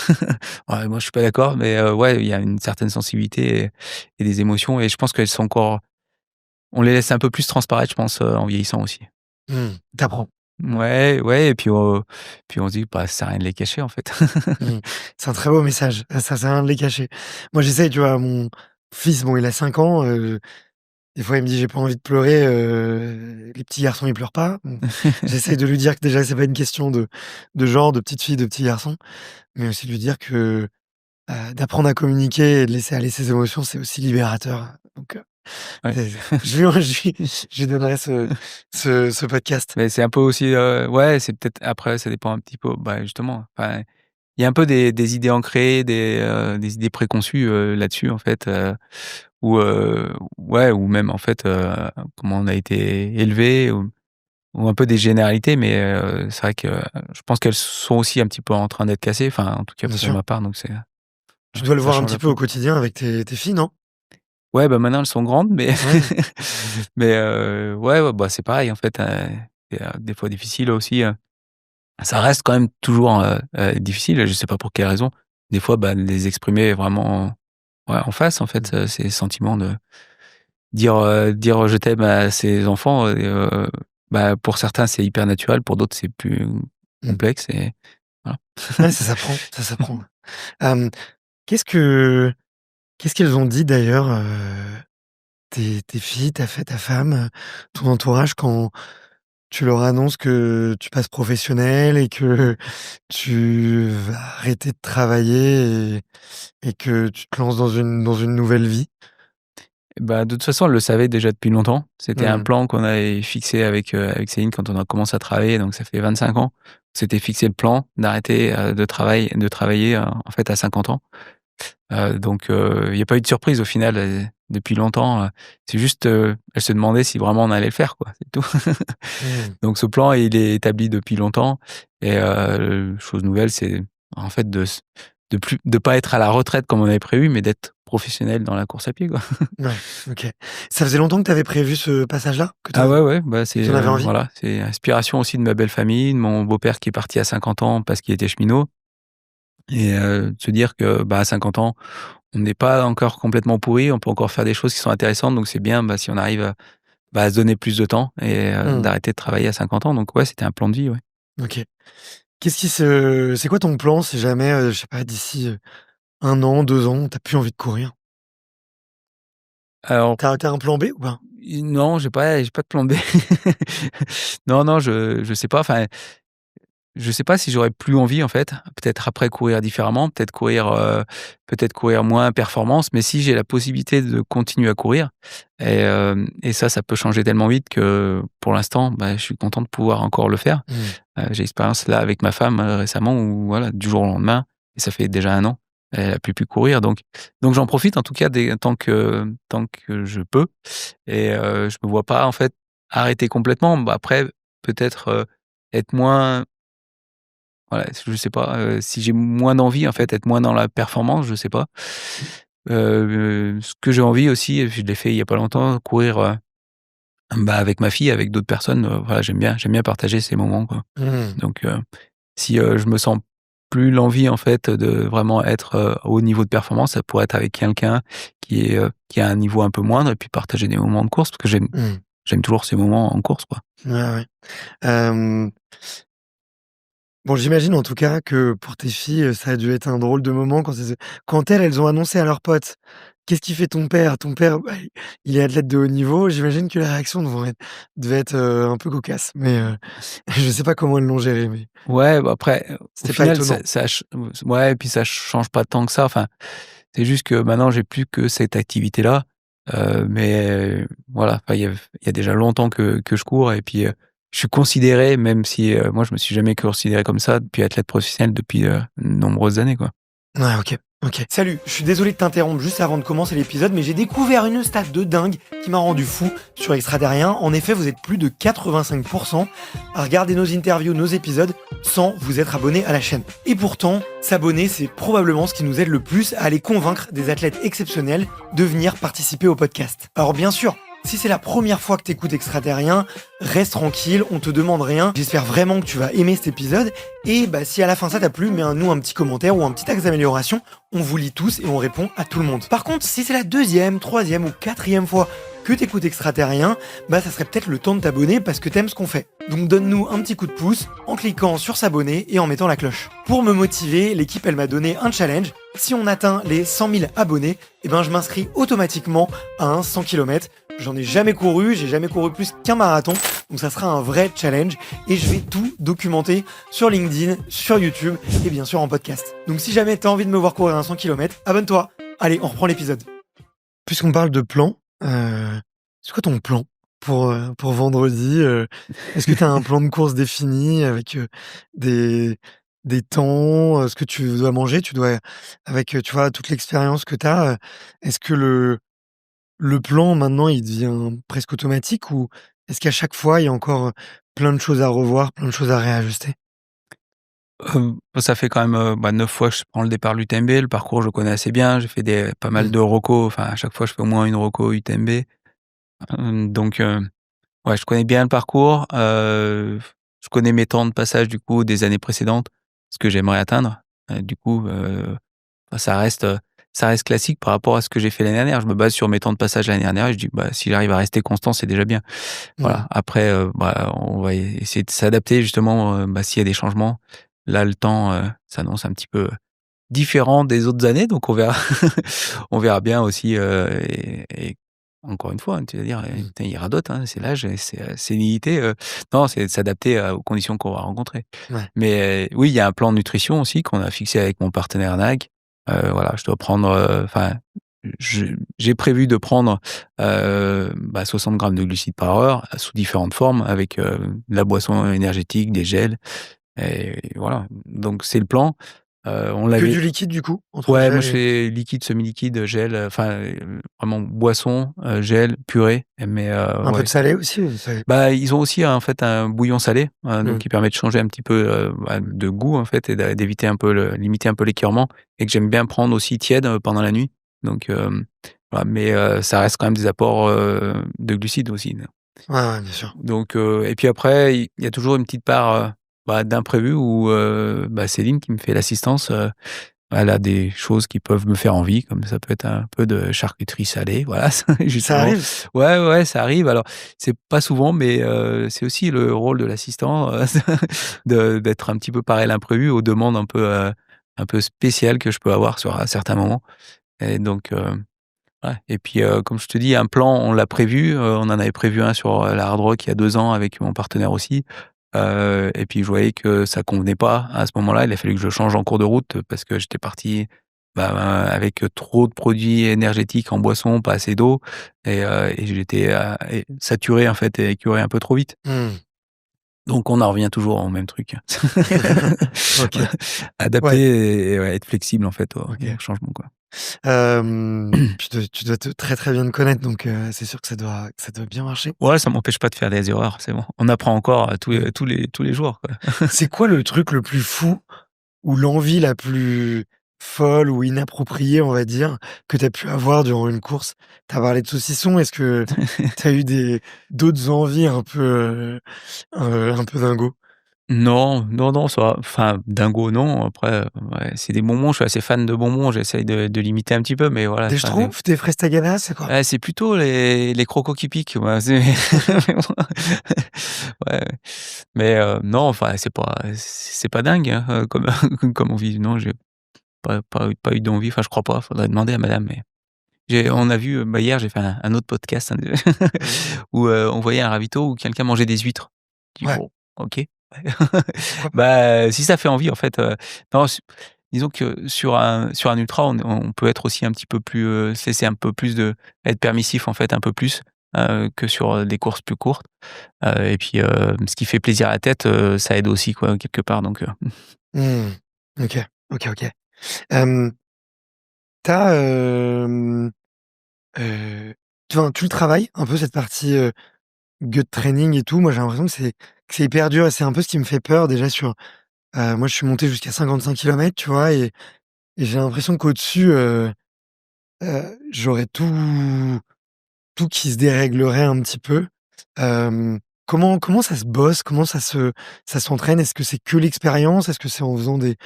ouais, moi je suis pas d'accord, mais ouais, il y a une certaine sensibilité et des émotions et je pense qu'elles sont encore on les laisse un peu plus transparaître, je pense, en vieillissant aussi. Mmh. Tu apprends. Ouais, ouais et puis on se dit: «Bah, ça sert à rien de les cacher, en fait». Mmh. C'est un très beau message, ça sert à rien de les cacher. Moi, j'essaye, tu vois, mon fils, bon, il a 5 ans, des fois, il me dit: «J'ai pas envie de pleurer», les petits garçons, ils pleurent pas. Bon, j'essaye de lui dire que déjà, c'est pas une question de genre, de petite fille, de petit garçon, mais aussi de lui dire que, d'apprendre à communiquer et de laisser aller ses émotions, c'est aussi libérateur. Donc, Ouais. je lui donnerai ce podcast. Mais c'est un peu aussi, ouais, c'est peut-être après ça dépend un petit peu, bah, justement, enfin, il y a un peu des idées ancrées, des idées préconçues, là-dessus, en fait, ou ouais, ou même, en fait, comment on a été élevé ou un peu des généralités, mais c'est vrai que je pense qu'elles sont aussi un petit peu en train d'être cassées, enfin, en tout cas Bien pour sûr. ma part, donc Tu dois le ça voir un change petit un peu peu. au quotidien avec tes filles, non? Ouais, bah, maintenant elles sont grandes, mais Ouais. mais ouais, ouais, bah, c'est pareil, en fait, c'est, des fois difficile aussi, ça reste quand même toujours, difficile, je sais pas pour quelle raison. Des fois, bah, de les exprimer vraiment, ouais, en face, en Mmh. fait, ces sentiments de dire «je t'aime» à ses enfants, bah, pour certains, c'est hyper naturel, pour d'autres, c'est plus Mmh. complexe et voilà. Ouais, ça s'apprend, ça s'apprend. Hem, qu'est-ce que qu'est-ce qu'elles ont dit d'ailleurs, tes filles, ta femme, ton entourage quand tu leur annonces que tu passes professionnel et que tu vas arrêter de travailler et que tu te lances dans une nouvelle vie? Bah, de toute façon, elle le savait déjà depuis longtemps. C'était un Mmh. plan qu'on avait fixé avec Céline quand on a commencé à travailler, donc ça fait 25 ans. On s'était fixé le plan d'arrêter, de travailler, en fait, à 50 ans. Donc il y a pas eu de surprise au final, depuis longtemps, c'est juste, elle se demandait si vraiment on allait le faire, quoi, c'est tout. Mmh. Donc ce plan, il est établi depuis longtemps et chose nouvelle, c'est en fait de pas être à la retraite comme on avait prévu, mais d'être professionnel dans la course à pied, quoi. Ouais, OK. Ça faisait longtemps que tu avais prévu ce passage-là? Ah ouais, ouais, bah, Que c'est, tu en avais envie? voilà, c'est inspiration aussi de ma belle famille, de mon beau-père qui est parti à 50 ans parce qu'il était cheminot et de se dire que, bah, à 50 ans, on n'est pas encore complètement pourri, on peut encore faire des choses qui sont intéressantes, donc c'est bien, bah, si on arrive à se donner plus de temps et Mmh. d'arrêter de travailler à 50 ans, donc ouais, c'était un plan de vie, ouais. OK. C'est quoi ton plan si jamais, je sais pas, d'ici, 1 an, 2 ans, tu as plus envie de courir? Alors, Tu as un plan B ou pas? non, j'ai pas de plan B. Non, non, je sais pas, enfin, je sais pas si j'aurais plus envie, en fait. Peut-être après courir différemment, peut-être courir moins performance, mais si j'ai la possibilité de continuer à courir et ça peut changer tellement vite que pour l'instant, bah, je suis content de pouvoir encore le faire. Mmh. J'ai l'expérience là avec ma femme, récemment où voilà, du jour au lendemain et ça fait déjà 1 an, elle a pu courir donc j'en profite en tout cas des tant que je peux et je me vois pas en fait arrêter complètement. Bah, après peut-être, être moins voilà, je sais pas, si j'ai moins d'envie en fait, être moins dans la performance, je sais pas. Ce que j'ai envie aussi et je l'ai fait il y a pas longtemps, courir, bah, avec ma fille, avec d'autres personnes, voilà, j'aime bien partager ces moments, quoi. Mmh. Donc si, je me sens plus l'envie en fait de vraiment être, au haut niveau de performance, ça pourrait être avec quelqu'un qui a un niveau un peu moindre et puis partager des moments de course parce que Mmh. j'aime toujours ces moments en course, quoi. Ouais, ouais. Hem, bon, j'imagine en tout cas que pour tes filles, ça a dû être un drôle de moment quand elles ont annoncé à leurs potes: «Qu'est-ce qu'il fait ton père?» Ton père, bah, il est athlète de haut niveau. J'imagine que les réactions devaient être, un peu cocasses, mais je sais pas comment elles l'ont géré, mais Ouais, bah, après, au c'était pas final étonnant. ça ouais et puis ça change pas tant que ça, enfin, c'est juste que maintenant j'ai plus que cette activité-là, mais voilà, enfin il y a déjà longtemps que je cours et puis, je suis considéré même si, moi je me suis jamais considéré comme ça depuis athlète professionnel depuis, de nombreuses années, quoi. Ouais, OK, OK. Salut, je suis désolé de t'interrompre juste avant de commencer l'épisode, mais j'ai découvert une stat de dingue qui m'a rendu fou sur Extraterrien. En effet, vous êtes plus de 85% à regarder nos interviews, nos épisodes, sans vous être abonné à la chaîne. Et pourtant, s'abonner, c'est probablement ce qui nous aide le plus à aller convaincre des athlètes exceptionnels de venir participer au podcast. Alors bien sûr, si c'est la première fois que t'écoutes Extraterrien, reste tranquille, on te demande rien. J'espère vraiment que tu vas aimer cet épisode. Et bah, si à la fin ça t'a plu, mets-nous un petit commentaire ou un petit axe d'amélioration. On vous lit tous et on répond à tout le monde. Par contre, si c'est la deuxième, troisième ou quatrième fois que t'écoutes Extraterrien, bah ça serait peut-être le temps de t'abonner parce que t'aimes ce qu'on fait. Donc donne-nous un petit coup de pouce en cliquant sur s'abonner et en mettant la cloche. Pour me motiver, l'équipe elle m'a donné un challenge. Si on atteint les 100 000 abonnés, eh ben je m'inscris automatiquement à un 100 km. J'en ai jamais couru, j'ai jamais couru plus qu'un marathon, donc ça sera un vrai challenge et je vais tout documenter sur LinkedIn, sur YouTube et bien sûr en podcast. Donc si jamais t'as envie de me voir courir un 100 km, abonne-toi. Allez, on reprend l'épisode. Puisqu'on parle de plan, c'est quoi ton plan pour vendredi? Est-ce que tu as un plan de course défini avec, des des temps, ce que tu dois manger? Tu dois avec, tu vois, toute l'expérience que tu as, est-ce que le plan maintenant il devient presque automatique ou est-ce qu'à chaque fois il y a encore, plein de choses à revoir, plein de choses à réajuster? Ça fait quand même, 9 fois que je prends le départ de l'UTMB. Le parcours, je le connais assez bien. J'ai fait pas mal Mmh. de recos, enfin, à chaque fois, je fais au moins une reco UTMB. Donc ouais, je connais bien le parcours. Je connais mes temps de passage, du coup, des années précédentes, ce que j'aimerais atteindre. Du coup, bah, ça reste classique par rapport à ce que j'ai fait l'année dernière. Je me base sur mes temps de passage l'année dernière et je dis: «Bah, si j'arrive à rester constant, c'est déjà bien». Mmh. Voilà, après, bah, on va essayer de s'adapter justement, bah, s'il y a des changements. Là, le temps, s'annonce un petit peu différent des autres années, donc on verra on verra bien aussi, et encore une fois, hein, tu vas dire: Mmh. putain, il radote, hein, c'est l'âge, c'est sénilité», non, c'est de s'adapter, aux conditions qu'on va rencontrer. Ouais. Mais oui, il y a un plan de nutrition aussi qu'on a fixé avec mon partenaire NAC. Voilà, je dois prendre, enfin, j'ai prévu de prendre, 60 grammes de glucides par heure sous différentes formes avec, de la boisson énergétique, des gels et voilà. Donc c'est le plan. On Que l'avait du liquide du coup? Entre Ouais, moi gel je et fais liquide, semi-liquide, gel, enfin, vraiment boisson, gel, purée, mais un peu ouais. de salé aussi ou c'est Bah, ils ont aussi en fait un bouillon salé, donc mmh. qui permet de changer un petit peu, de goût en fait et d'éviter un peu limiter un peu l'écoeurement et que j'aime bien prendre aussi tiède, pendant la nuit. Donc voilà, mais ça reste quand même des apports, de glucides aussi. Ouais, ouais, bien sûr. Donc et puis après, il y a toujours une petite part, d'imprévu où, Céline qui me fait l'assistance, elle a des choses qui peuvent me faire envie, comme ça peut être un peu de charcuterie salée, voilà, Ça justement. arrive? Ouais, ouais, ça arrive. Alors, c'est pas souvent, mais c'est aussi le rôle de l'assistant, de d'être un petit peu pareil à l'imprévu, aux demandes un peu spéciales que je peux avoir sur à certains moments et donc ouais et puis, comme je te dis, un plan, on l'a prévu, on en avait prévu un sur, la Hard Rock il y a 2 ans avec mon partenaire aussi, et puis je voyais que ça convenait pas à ce moment-là. Il a fallu que je change en cours de route, parce que j'étais parti, avec, trop de produits énergétiques en boisson, pas assez d'eau et j'étais, saturé en fait et écœuré un peu trop vite. Mmh. Donc on en revient toujours au même truc. OK. Ouais, Adapter et ouais, être flexible en fait au OK. changement, quoi. Tu dois te très, très bien te connaître donc c'est sûr que ça doit bien marcher. Ouais, ça m'empêche pas de faire des erreurs, c'est bon. On apprend encore, Mmh. tous les jours, quoi. C'est quoi le truc le plus fou ou l'envie la plus folle ou inappropriée, on va dire, que tu as pu avoir durant une course? Tu as parlé de saucisson, est-ce que tu as eu des d'autres envies un peu dingo? Non, non, non, ça va. Enfin, dingo, non. Après, ouais, c'est des bonbons, je suis assez fan de bonbons, j'essaye de limiter un petit peu, mais voilà, Des enfin des Schtroumpfs, des fraises Tagada, c'est quoi? c'est plutôt les crocos qui piquent, moi, c'est mais bon, ouais, mais non, enfin, c'est pas dingue, hein, comme comme envie. Non, j'ai pas eu d'envie, enfin, je crois pas, faudrait demander à madame, mais Mmh. on a vu, bah, hier, j'ai fait un autre podcast, où, on voyait un ravito où quelqu'un mangeait des huîtres. Je dis: Ouais, «Bon, OK, ouais». pourquoi pas? Bah, si ça fait envie, en fait, non, disons que sur un ultra, on peut être aussi un petit peu plus, c'est un peu plus de être permissif, en fait, un peu plus, que sur, des courses plus courtes, et puis, ce qui fait plaisir à la tête, ça aide aussi, quoi, quelque part, donc Mmh. OK, OK, OK. Hem, tu as, tu le travailles un peu cette partie, gut training et tout? Moi, j'ai l'impression que c'est hyper dur et c'est un peu ce qui me fait peur déjà moi, je suis monté jusqu'à 55 kilomètres, tu vois? Et j'ai l'impression qu'au-dessus, j'aurais tout qui se déréglerait un petit peu. Comment ça se bosse? Comment ça s'entraîne? Est-ce que c'est que l'expérience? Est-ce que c'est en faisant des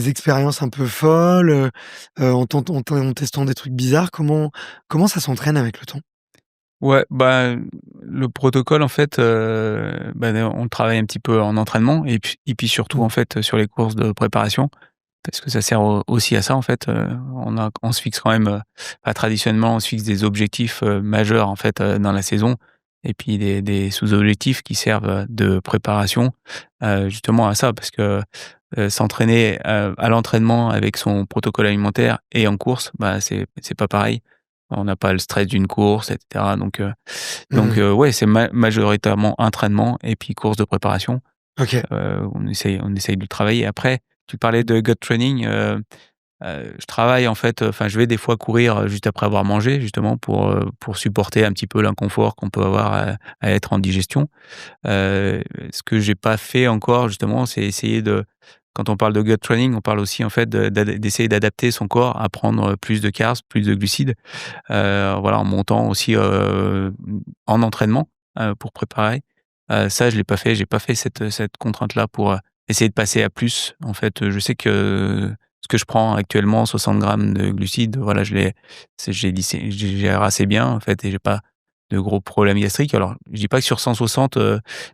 expériences un peu folles, en testant des trucs bizarres? Comment ça s'entraîne avec le temps? ouais, bah, le protocole, en fait, bah, on le travaille un petit peu en entraînement et puis surtout, Mmh. en fait, sur les courses de préparation. Parce que ça sert aussi à ça en fait, on se fixe quand même, bah, traditionnellement on se fixe des objectifs, majeurs en fait, dans la saison et puis des sous-objectifs qui servent, de préparation, justement à ça parce que, s'entraîner, à l'entraînement avec son protocole alimentaire et en course, bah, c'est pas pareil. On n'a pas le stress d'une course et cetera Mmh. ouais, c'est majoritairement entraînement et puis course de préparation. OK. On essaye de le travailler. Après, tu parlais de gut training, je travaille en fait, enfin, je vais des fois courir, juste après avoir mangé justement pour supporter un petit peu l'inconfort qu'on peut avoir à être en digestion. Ce que j'ai pas fait encore justement, c'est essayer de quand on parle de gut training, on parle aussi en fait d'essayer d'adapter son corps à prendre plus de carbs, plus de glucides, voilà, en montant aussi, en entraînement, pour préparer. Ça, je l'ai pas fait, j'ai pas fait cette contrainte-là pour, essayer de passer à plus. En fait, je sais que ce que je prends actuellement, 60 grammes de glucides, voilà, je gère assez bien, en fait et j'ai pas de gros problèmes gastriques. Alors, je dis pas que sur 160,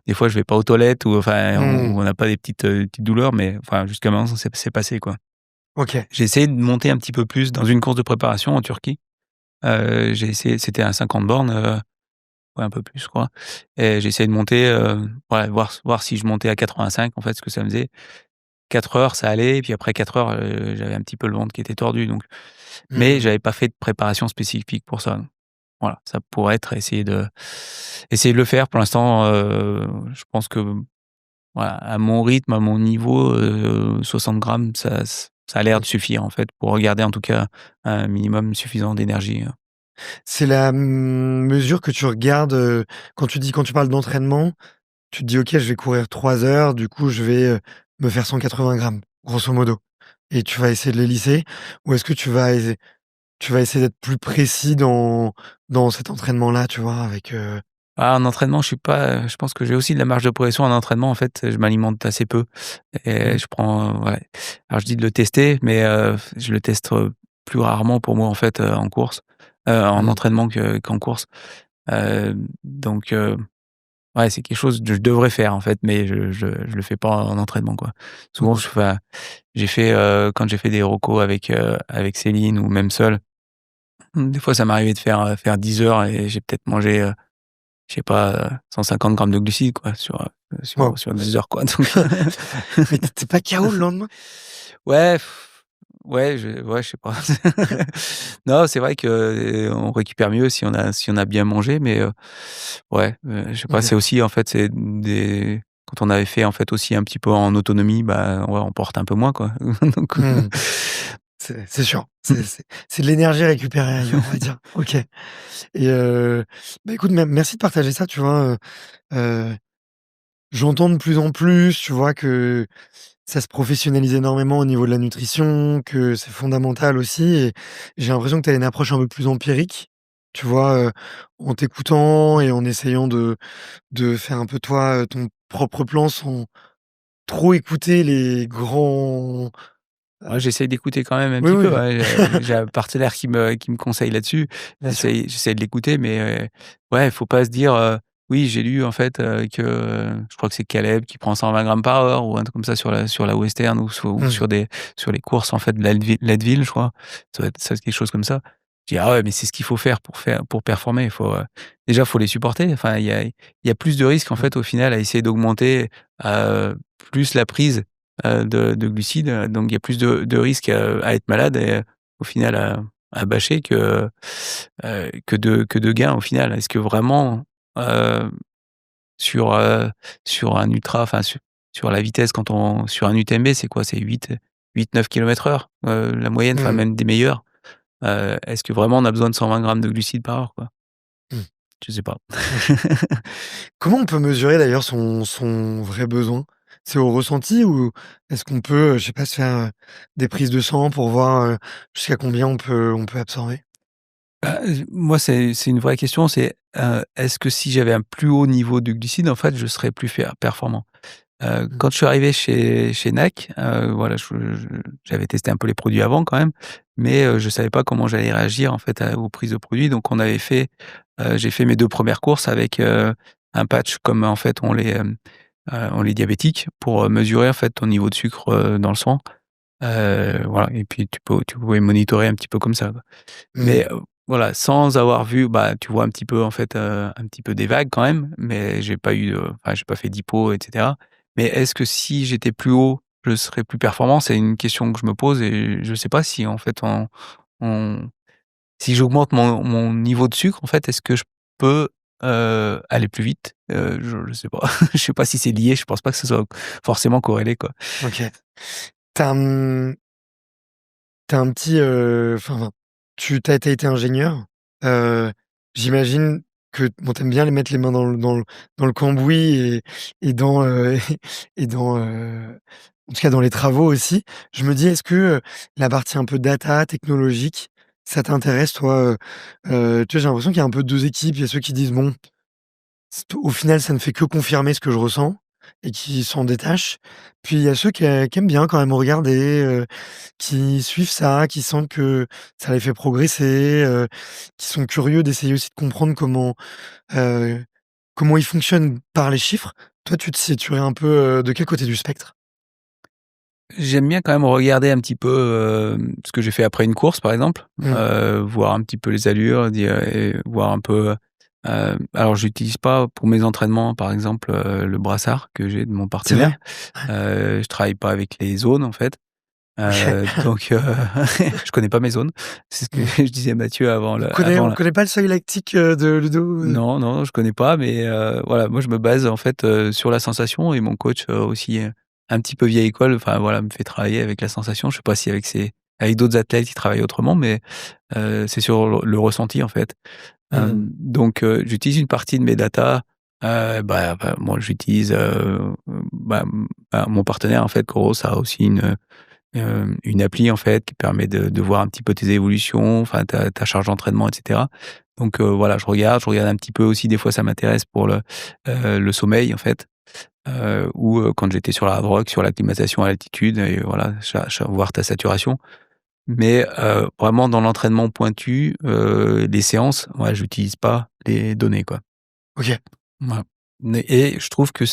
des fois je vais pas aux toilettes ou enfin, Mmh. on n'a pas des petites douleurs, mais enfin, jusqu'à maintenant, ça c'est passé, quoi. OK. J'ai essayé de monter un petit peu plus dans une course de préparation en Turquie. J'ai essayé c'était à 50 bornes, ouais, un peu plus, je crois et j'ai essayé de monter, ouais, voir si je montais à 85, en fait, ce que ça me faisait. 4 heures, ça allait et puis après 4 heures, j'avais un petit peu le ventre qui était tordu donc mais Mmh. j'avais pas fait de préparation spécifique pour ça. Voilà, ça pourrait être essayer de le faire. Pour l'instant, je pense que, voilà, à mon rythme, à mon niveau, 60 grammes, ça a l'air de OK. suffire, en fait, pour regarder, en tout cas, un minimum suffisant d'énergie. C'est la, mesure que tu regardes, quand tu parles d'entraînement, tu te dis: «OK, je vais courir 3 heures, du coup, je vais, me faire 180 grammes», grosso modo et tu vas essayer de les lisser? Ou est-ce que tu vas essayer d'être plus précis dans cet entraînement-là, tu vois? Avec, Ah, en entraînement, je suis pas je pense que j'ai aussi de la marge de progression en entraînement. En fait, je m'alimente assez peu et mmh, je prends, ouais. Alors je dis de le tester, mais je le teste, plus rarement pour moi, en fait, en course, en mmh, entraînement qu'en course. Donc ouais, c'est quelque chose que je devrais faire, en fait, mais je le fais pas en entraînement, quoi. Souvent, OK. j'ai fait, quand j'ai fait des recos avec Céline ou même seul, des fois, ça m'arrivait de faire 10 heures et j'ai peut-être mangé, je sais pas, 150 grammes de glucides quoi Waouh! sur 10 heures quoi donc Mais tu es pas KO le lendemain? ouais, ouais, je sais pas. Non, c'est vrai que, on récupère mieux si on a bien mangé mais ouais, je sais pas, OK. c'est aussi en fait, c'est des quand on avait fait en fait aussi un petit peu en autonomie, bah, ouais, on porte un peu moins quoi. Donc Mmh. C'est sûr. C'est de l'énergie récupérée ailleurs, on va dire. OK et bah, écoute, merci de partager ça, tu vois? Heu, j'entends de plus en plus, tu vois, que ça se professionnalise énormément au niveau de la nutrition, que c'est fondamental aussi et j'ai l'impression que tu as une approche un peu plus empirique, tu vois? En t'écoutant et en essayant de faire un peu toi, ton propre plan sans trop écouter les grands ouais, j'essaye d'écouter quand même un oui, petit peu, oui, ouais, j'ai un partenaire qui me conseille là-dessus. bien sûr. J'essaie de l'écouter, mais ouais, il faut pas se dire, «Oui, j'ai lu en fait, que, je crois que c'est Caleb qui prend 120 grammes par heure» ou un truc comme ça sur la western ou Mmh. sur les courses en fait de Leadville, je crois. Ça doit être quelque chose comme ça. Je dis: «Ah ouais, mais c'est ce qu'il faut faire pour performer». Il faut, déjà, faut les supporter. Enfin, il y a plus de risques en Mmh. fait au final à essayer d'augmenter, plus la prise de glucides, donc il y a plus de risques, à être malade et au final à bâcher que de gains au final. Est-ce que vraiment, heu, sur, sur un ultra, enfin sur la vitesse quand on sur un UTMB, c'est quoi? C'est 8-9 kilomètres/heure, la moyenne, enfin Mmh. même des meilleurs. Est-ce que vraiment on a besoin de 120 grammes de glucides par heure, quoi? Mmh. Je sais pas. OK. Comment on peut mesurer d'ailleurs son vrai besoin? C'est au ressenti ou est-ce qu'on peut, je sais pas, se faire, des prises de sang pour voir, jusqu'à combien on peut absorber? Bah, moi, c'est une vraie question, c'est, est-ce que si j'avais un plus haut niveau de glucides, en fait, je serais plus performant? Mmh. Quand je suis arrivé chez NAC, voilà, j'avais testé un peu les produits avant quand même, mais je savais pas comment j'allais réagir en fait aux prises de produits. Donc j'ai fait mes 2 premières courses avec, un patch comme en fait ont les diabétiques pour, mesurer en fait ton niveau de sucre, dans le sang. Voilà et puis tu pouvais monitorer un petit peu comme ça, quoi. Mmh. Mais, voilà, sans avoir vu, bah, tu vois un petit peu en fait, un petit peu des vagues quand même, mais j'ai pas fait d'hypo et cetera. Mais est-ce que si j'étais plus haut, je serais plus performant? C'est une question que je me pose et je sais pas si en fait en si j'augmente mon niveau de sucre, en fait, est-ce que je peux, aller plus vite? Je sais pas. Je sais pas si c'est lié, je pense pas que ce soit forcément corrélé, quoi. OK. Tu as, un petit, enfin, tu as été ingénieur. Heu, j'imagine que bon, tu aimes bien les mettre les mains dans le cambouis et dans, et dans, en tout cas dans les travaux aussi. Je me dis, est-ce que, la partie un peu data, technologique, ça t'intéresse toi? Tu vois, j'ai l'impression qu'il y a un peu 2 équipes. Il y a ceux qui disent: «Bon, au final, ça ne fait que confirmer ce que je ressens» et qui s'en détachent. Puis il y a ceux qui aiment bien quand même regarder, qui suivent ça, qui sentent que ça les fait progresser, qui sont curieux d'essayer aussi de comprendre heu, comment ils fonctionnent par les chiffres. Toi, tu te situerais un peu, de quel côté du spectre? J'aime bien quand même regarder un petit peu, ce que j'ai fait après une course, par exemple, Mmh. voir un petit peu les allures, dire et voir un peu, alors j'utilise pas pour mes entraînements, par exemple, le brassard que j'ai de mon C'est partenaire. vrai? Ouais. Je travaille pas avec les zones, en fait, OK. donc je connais pas mes zones. C'est ce que Mmh. je disais à Mathieu On connaît avant on la connaît pas le seuil lactique, de Ludo, non, non, je connais pas, mais voilà, moi je me base en fait, sur la sensation et mon coach, aussi, un petit peu vieille école, enfin voilà, me fait travailler avec la sensation. Je sais pas si avec d'autres athlètes, ils travaillent autrement, mais c'est sur le ressenti en fait. Mmh. Donc j'utilise une partie de mes datas, moi j'utilise, mon partenaire en fait, Coros a aussi une appli en fait qui permet de voir un petit peu tes évolutions, enfin ta charge d'entraînement et cetera. Donc voilà, je regarde un petit peu aussi des fois ça m'intéresse pour le sommeil en fait, ou quand j'étais sur la hard rock, sur l'acclimatation à l'altitude et voilà, voir ta saturation. Mais vraiment dans l'entraînement pointu, les séances, ouais, j'utilise pas les données, quoi. OK. Voilà. Mais et je trouve que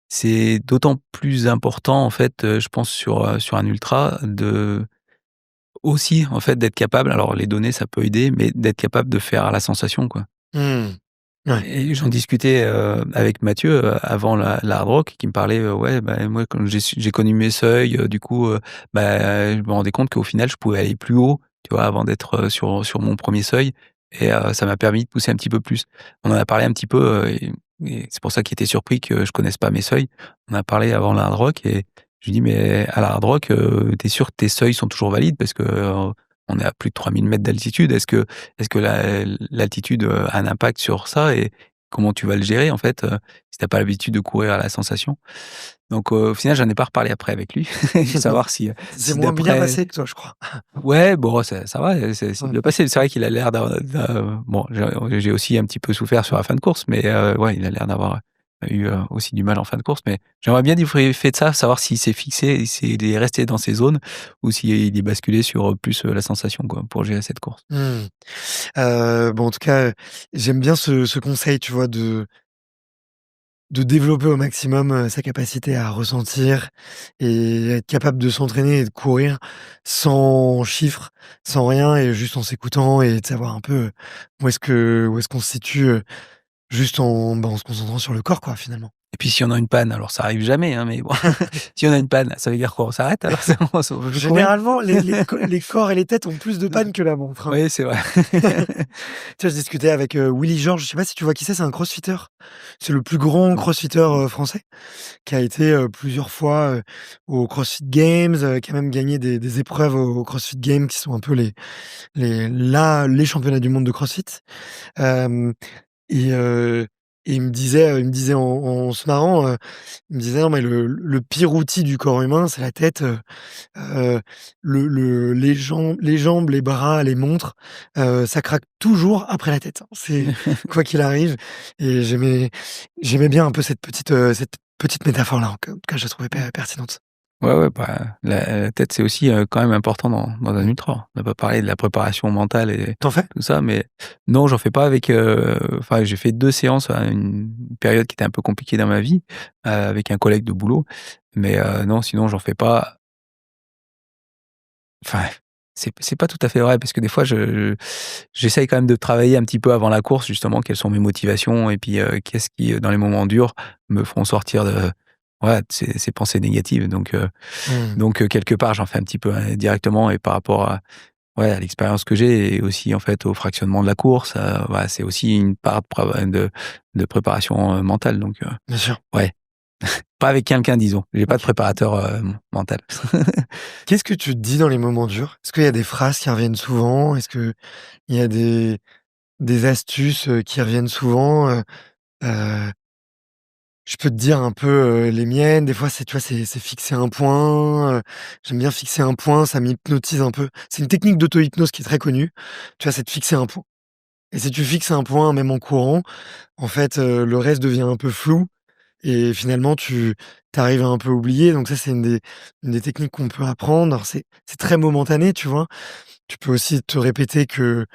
c'est d'autant plus important en fait, je pense sur un ultra de aussi, en fait, d'être capable alors les données, ça peut aider, mais d'être capable de faire à la sensation, quoi. Mmh. Ouais. Et j'en discutais, avec Mathieu, avant la hard rock qui me parlait, ouais, bah, moi quand j'ai connu mes seuils, du coup, bah, je me rendais compte qu'au final je pouvais aller plus haut, tu vois? Avant d'être, sur mon premier seuil et ça m'a permis de pousser un petit peu plus. On en a parlé un petit peu, et c'est pour ça qu'il était surpris que je connaisse pas mes seuils. On a parlé avant le hard rock et je lui dis: «Mais à la hard rock, tu es sûr que tes seuils sont toujours valides? Parce que, on est à plus de 3000 mètres d'altitude. Est-ce que l'altitude, a un impact sur ça et comment tu vas le gérer, en fait, si tu as pas l'habitude de courir à la sensation?» Donc au final, j'en ai pas reparlé après avec lui. Savoir si, Ça s'est si moins bien d'après passé que toi, je crois. ouais, bon, ça va, c'est Ouais. bien passé. C'est vrai qu'il a l'air d'un bon, j'ai aussi un petit peu souffert sur la fin de course, mais ouais, il a l'air d'avoir eu, aussi du mal en fin de course, mais j'aimerais bien débriefer de ça, savoir s'il s'est fixé, s'il est resté dans ses zones ou s'il est basculé sur, plus, la sensation, quoi, pour gérer cette course. Mmh. Bon, en tout cas, j'aime bien ce conseil, tu vois, de développer au maximum, sa capacité à ressentir et être capable de s'entraîner et de courir sans chiffres, sans rien et juste en s'écoutant et de savoir un peu, où est-ce qu'on se situe, juste en se concentrant sur le corps, quoi, finalement. Et puis si on a une panne, alors ça arrive jamais, hein, mais bon, si on a une panne, ça veut dire quoi? On s'arrête alors? C'est on veut plus courir? Généralement, les corps et les têtes ont plus de pannes que la montre, hein. Oui, c'est vrai. Tu vois, je discutais avec, Willy Georges, je sais pas si tu vois qui c'est un crossfitter. C'est le plus grand crossfitter, français, qui a été, plusieurs fois, aux CrossFit Games, qui a même gagné des épreuves aux CrossFit Games qui sont un peu les championnats du monde de CrossFit. Hem et heu et il me disait en se marrant, il me disait: «Non mais le pire outil du corps humain, c'est la tête, les jambes, les bras, les montres, ça craque toujours après la tête, hein. C'est quoi qu'il arrive» et j'aimais bien un peu cette petite métaphore-là, en tout cas, je la trouvais pertinente. Ouais, ouais, bah, la tête, c'est aussi, quand même important dans un Mmh. ultra. On n'a pas parlé de la préparation mentale et Tu fais? tout ça, mais non, j'en fais pas avec, enfin, j'ai fait 2 séances à une période qui était un peu compliquée dans ma vie, avec un collègue de boulot, mais non, sinon j'en fais pas. Enfin, c'est pas tout à fait vrai parce que des fois j'essaye quand même de travailler un petit peu avant la course justement, quelles sont mes motivations et puis, qu'est-ce qui, dans les moments durs, me feront sortir de voilà, de ces pensées négatives Mmh. donc quelque part, j'en fais un petit peu indirectement et par rapport à ouais, à l'expérience que j'ai et aussi, en fait, au fractionnement de la course, voilà, c'est aussi une part de préparation, mentale Bien sûr. ouais, pas avec quelqu'un disons. J'ai pas de OK. préparateur, mental. Qu'est-ce que tu te dis dans les moments durs? Est-ce qu'il y a des phrases qui reviennent souvent? Est-ce qu'il y a des astuces, qui reviennent souvent? Heu, je peux te dire un peu, les miennes. Des fois, tu vois, c'est fixer un point, j'aime bien fixer un point, ça m'hypnotise un peu. C'est une technique d'auto-hypnose qui est très connue. Tu vois, c'est de fixer un point et si tu fixes un point, même en courant, en fait, le reste devient un peu flou et finalement tu arrives à un peu oublier donc ça, c'est une des techniques qu'on peut apprendre. Alors c'est très momentané, tu vois? Tu peux aussi te répéter que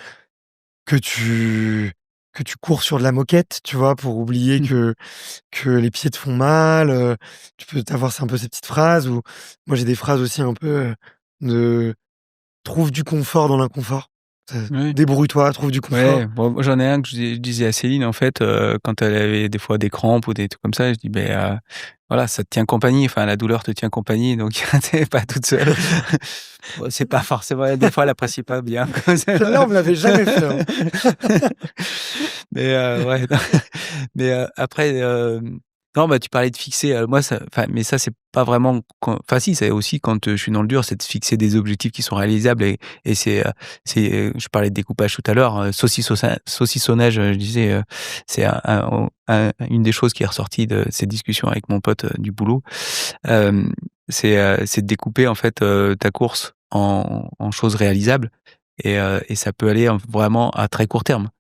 tu que tu cours sur de la moquette, tu vois? Pour oublier que les pieds te font mal, tu peux t'avoir c'est un peu ces petites phrases ou moi j'ai des phrases aussi un peu, de: «Trouve du confort dans l'inconfort». Oui. «Débrouille-toi, trouve du confort». Ouais, bon, moi j'en ai un que je disais à Céline en fait, quand elle avait des fois des crampes ou des trucs comme ça, je dis: «Beh, voilà, ça te tient compagnie, enfin la douleur te tient compagnie donc tu es pas toute seule». Bon, c'est pas forcément des fois elle apprécie pas bien comme ça. Celle-là, on me l'avait jamais fait, hein. Mais ouais, mais après, non, bah, tu parlais de fixer, moi ça enfin, mais ça c'est pas vraiment quand enfin si, c'est aussi quand, je suis dans le dur, c'est de fixer des objectifs qui sont réalisables et je parlais de découpage tout à l'heure, saucissonnage, je disais, c'est une des choses qui est ressortie de ces discussions avec mon pote, du boulot. Hem, c'est de découper en fait, ta course en choses réalisables et ça peut aller vraiment à très court terme.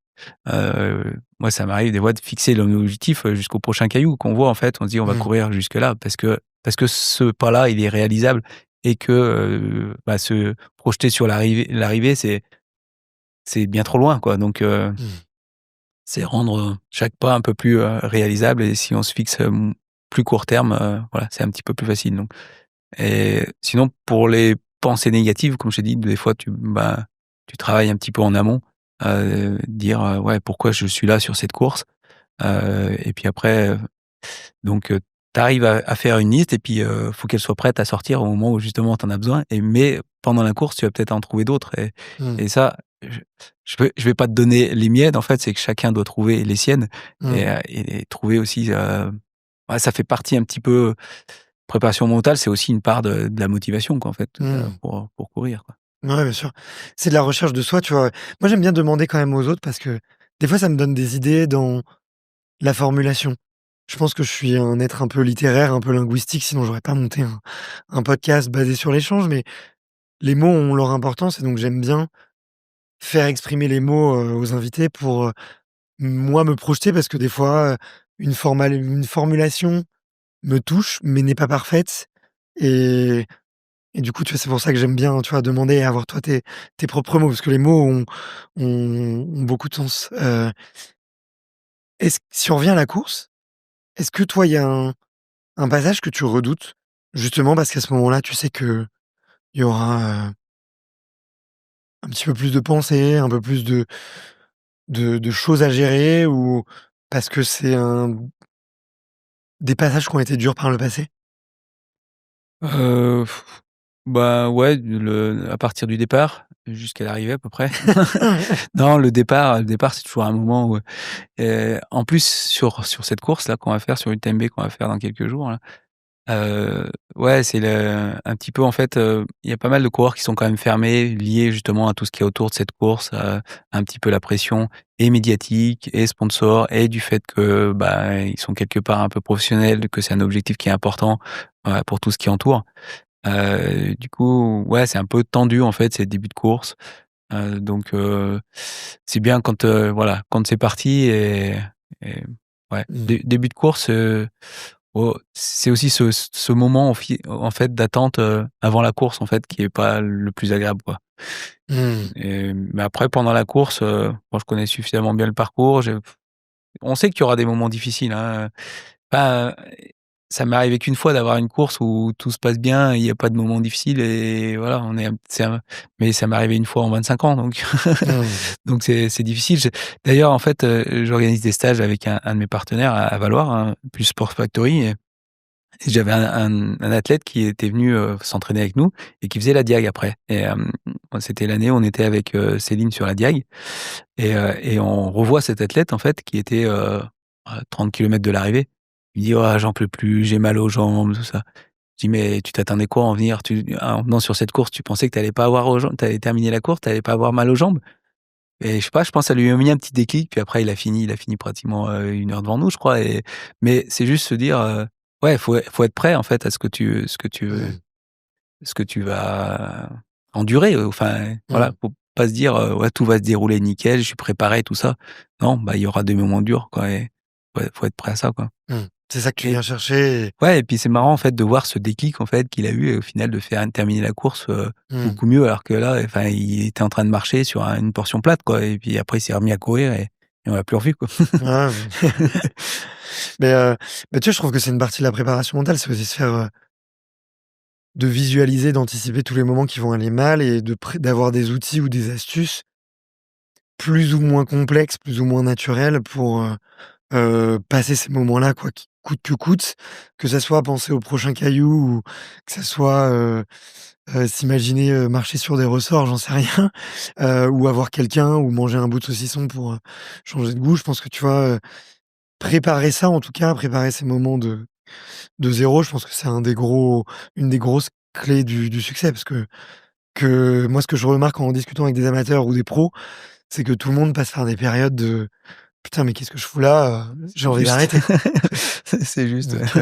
Moi, ça m'arrive des fois de fixer l'objectif, jusqu'au prochain caillou qu'on voit en fait. On se dit: «On va Mmh. courir jusque là» parce que ce pas-là, il est réalisable et que, bah, se projeter sur l'arrivée, c'est bien trop loin quoi Mmh. c'est rendre, chaque pas un peu plus, réalisable et si on se fixe, plus court terme, voilà, c'est un petit peu plus facile et sinon pour les pensées négatives, comme je t'ai dit, des fois tu travailles un petit peu en amont, dire, «Ouais, pourquoi je suis là sur cette course?» et puis après, tu arrives à faire une liste et puis, faut qu'elle soit prête à sortir au moment où justement tu en as besoin mais pendant la course, tu vas peut-être en trouver d'autres Mmh. et ça, je je vais pas te donner les miennes, en fait, c'est que chacun doit trouver les siennes Mmh. et trouver aussi, ouais, ça fait partie un petit peu préparation mentale, c'est aussi une part de la motivation, quoi, en fait, Mmh. pour courir, quoi. Ouais, bien sûr. C'est de la recherche de soi, tu vois? Moi, j'aime bien demander quand même aux autres parce que des fois, ça me donne des idées dans la formulation. Je pense que je suis un être un peu littéraire, un peu linguistique, sinon j'aurais pas monté un podcast basé sur l'échange, mais les mots ont leur importance et donc j'aime bien faire exprimer les mots, aux invités pour, moi, me projeter parce que des fois, une formulation me touche, mais n'est pas parfaite et du coup, tu vois, c'est pour ça que j'aime bien, tu vois, demander et avoir toi tes propres mots parce que les mots ont beaucoup de sens. Est-ce si on revient à la course, est-ce que toi, il y a un passage que tu redoutes? Justement parce qu'à ce moment-là, tu sais qu'il y aura, un petit peu plus de pensées, un peu plus de choses à gérer ou parce que c'est des passages qui ont été durs par le passé? Heu, bah, ouais, à partir du départ jusqu'à l'arrivée à peu près. Non, le départ, c'est toujours un moment où, en plus sur cette course-là qu'on va faire, sur UTMB qu'on va faire dans quelques jours là, ouais, c'est un petit peu en fait, il y a pas mal de coureurs qui sont quand même fermés, liés justement à tout ce qui est autour de cette course, un petit peu la pression et médiatique et sponsor et du fait que, bah, ils sont quelque part un peu professionnels, que c'est un objectif qui est important, pour tout ce qui entoure. Du coup, ouais, c'est un peu tendu en fait, ces débuts de course, donc c'est bien quand, voilà, quand c'est parti et ouais, Mmh. début de course, c'est aussi ce moment en fait d'attente, avant la course en fait qui est pas le plus agréable, quoi. Mmh. Mais après pendant la course, moi je connais suffisamment bien le parcours, on sait qu'il y aura des moments difficiles, hein, bah, ça m'est arrivé qu'une fois d'avoir une course où tout se passe bien, il y a pas de moments difficiles et voilà, on est un c'est un mais ça m'est arrivé une fois en 25 ans donc Mmh. donc c'est difficile. D'ailleurs en fait, j'organise des stages avec un de mes partenaires à Valloires, hein, plus Sport Factory et j'avais un athlète qui était venu, s'entraîner avec nous et qui faisait la Diag après c'était l'année où on était avec, Céline sur la Diag et on revoit cet athlète en fait qui était, à 30 kilomètres de l'arrivée. Il me dit: «Oh j'en peux plus, j'ai mal aux jambes», tout ça. Je dis: «Mais tu t'attendais quoi en venant sur cette course, tu pensais que tu allais pas avoir aux jambes tu allais terminer la course, tu allais pas avoir mal aux jambes?» Et je sais pas, je pense que ça lui a mis un petit déclic, puis après il a fini pratiquement, 1 heure devant nous, je crois mais c'est juste se dire, ouais, faut être prêt en fait à Mmh. ce que tu vas endurer, enfin, voilà, Mmh. faut pas se dire, «Ouais, tout va se dérouler nickel, je suis préparé», tout ça. Non, bah, il y aura des moments durs, quoi et ouais, faut être prêt à ça, quoi Mmh. C'est ça que tu et viens chercher et ouais et puis c'est marrant, en fait, de voir ce déclic, en fait, qu'il a eu et au final de faire terminer la course, mmh. beaucoup mieux alors que là, enfin, il était en train de marcher sur une portion plate, quoi et puis après il s'est remis à courir et on l'a plus revu, quoi. Ouais, mais tu vois, je trouve que c'est une partie de la préparation mentale, c'est aussi se faire, de visualiser, d'anticiper tous les moments qui vont aller mal et d'avoir des outils ou des astuces plus ou moins complexes, plus ou moins naturels pour, passer ces moments-là, quoi qu'il coûte que coûte. Que ça soit penser au prochain caillou ou que ça soit, s'imaginer, marcher sur des ressorts, j'en sais rien, ou avoir quelqu'un ou manger un bout de saucisson pour, changer de goût. Je pense que, tu vois, préparer ça, en tout cas, préparer ces moments de zéro, je pense que c'est une des grosses clés du succès parce que moi, ce que je remarque en discutant avec des amateurs ou des pros, c'est que tout le monde passe par des périodes de: «Putain, mais qu'est-ce que je fous là? J'ai C'est envie juste. d'arrêter». C'est juste, ouais. Donc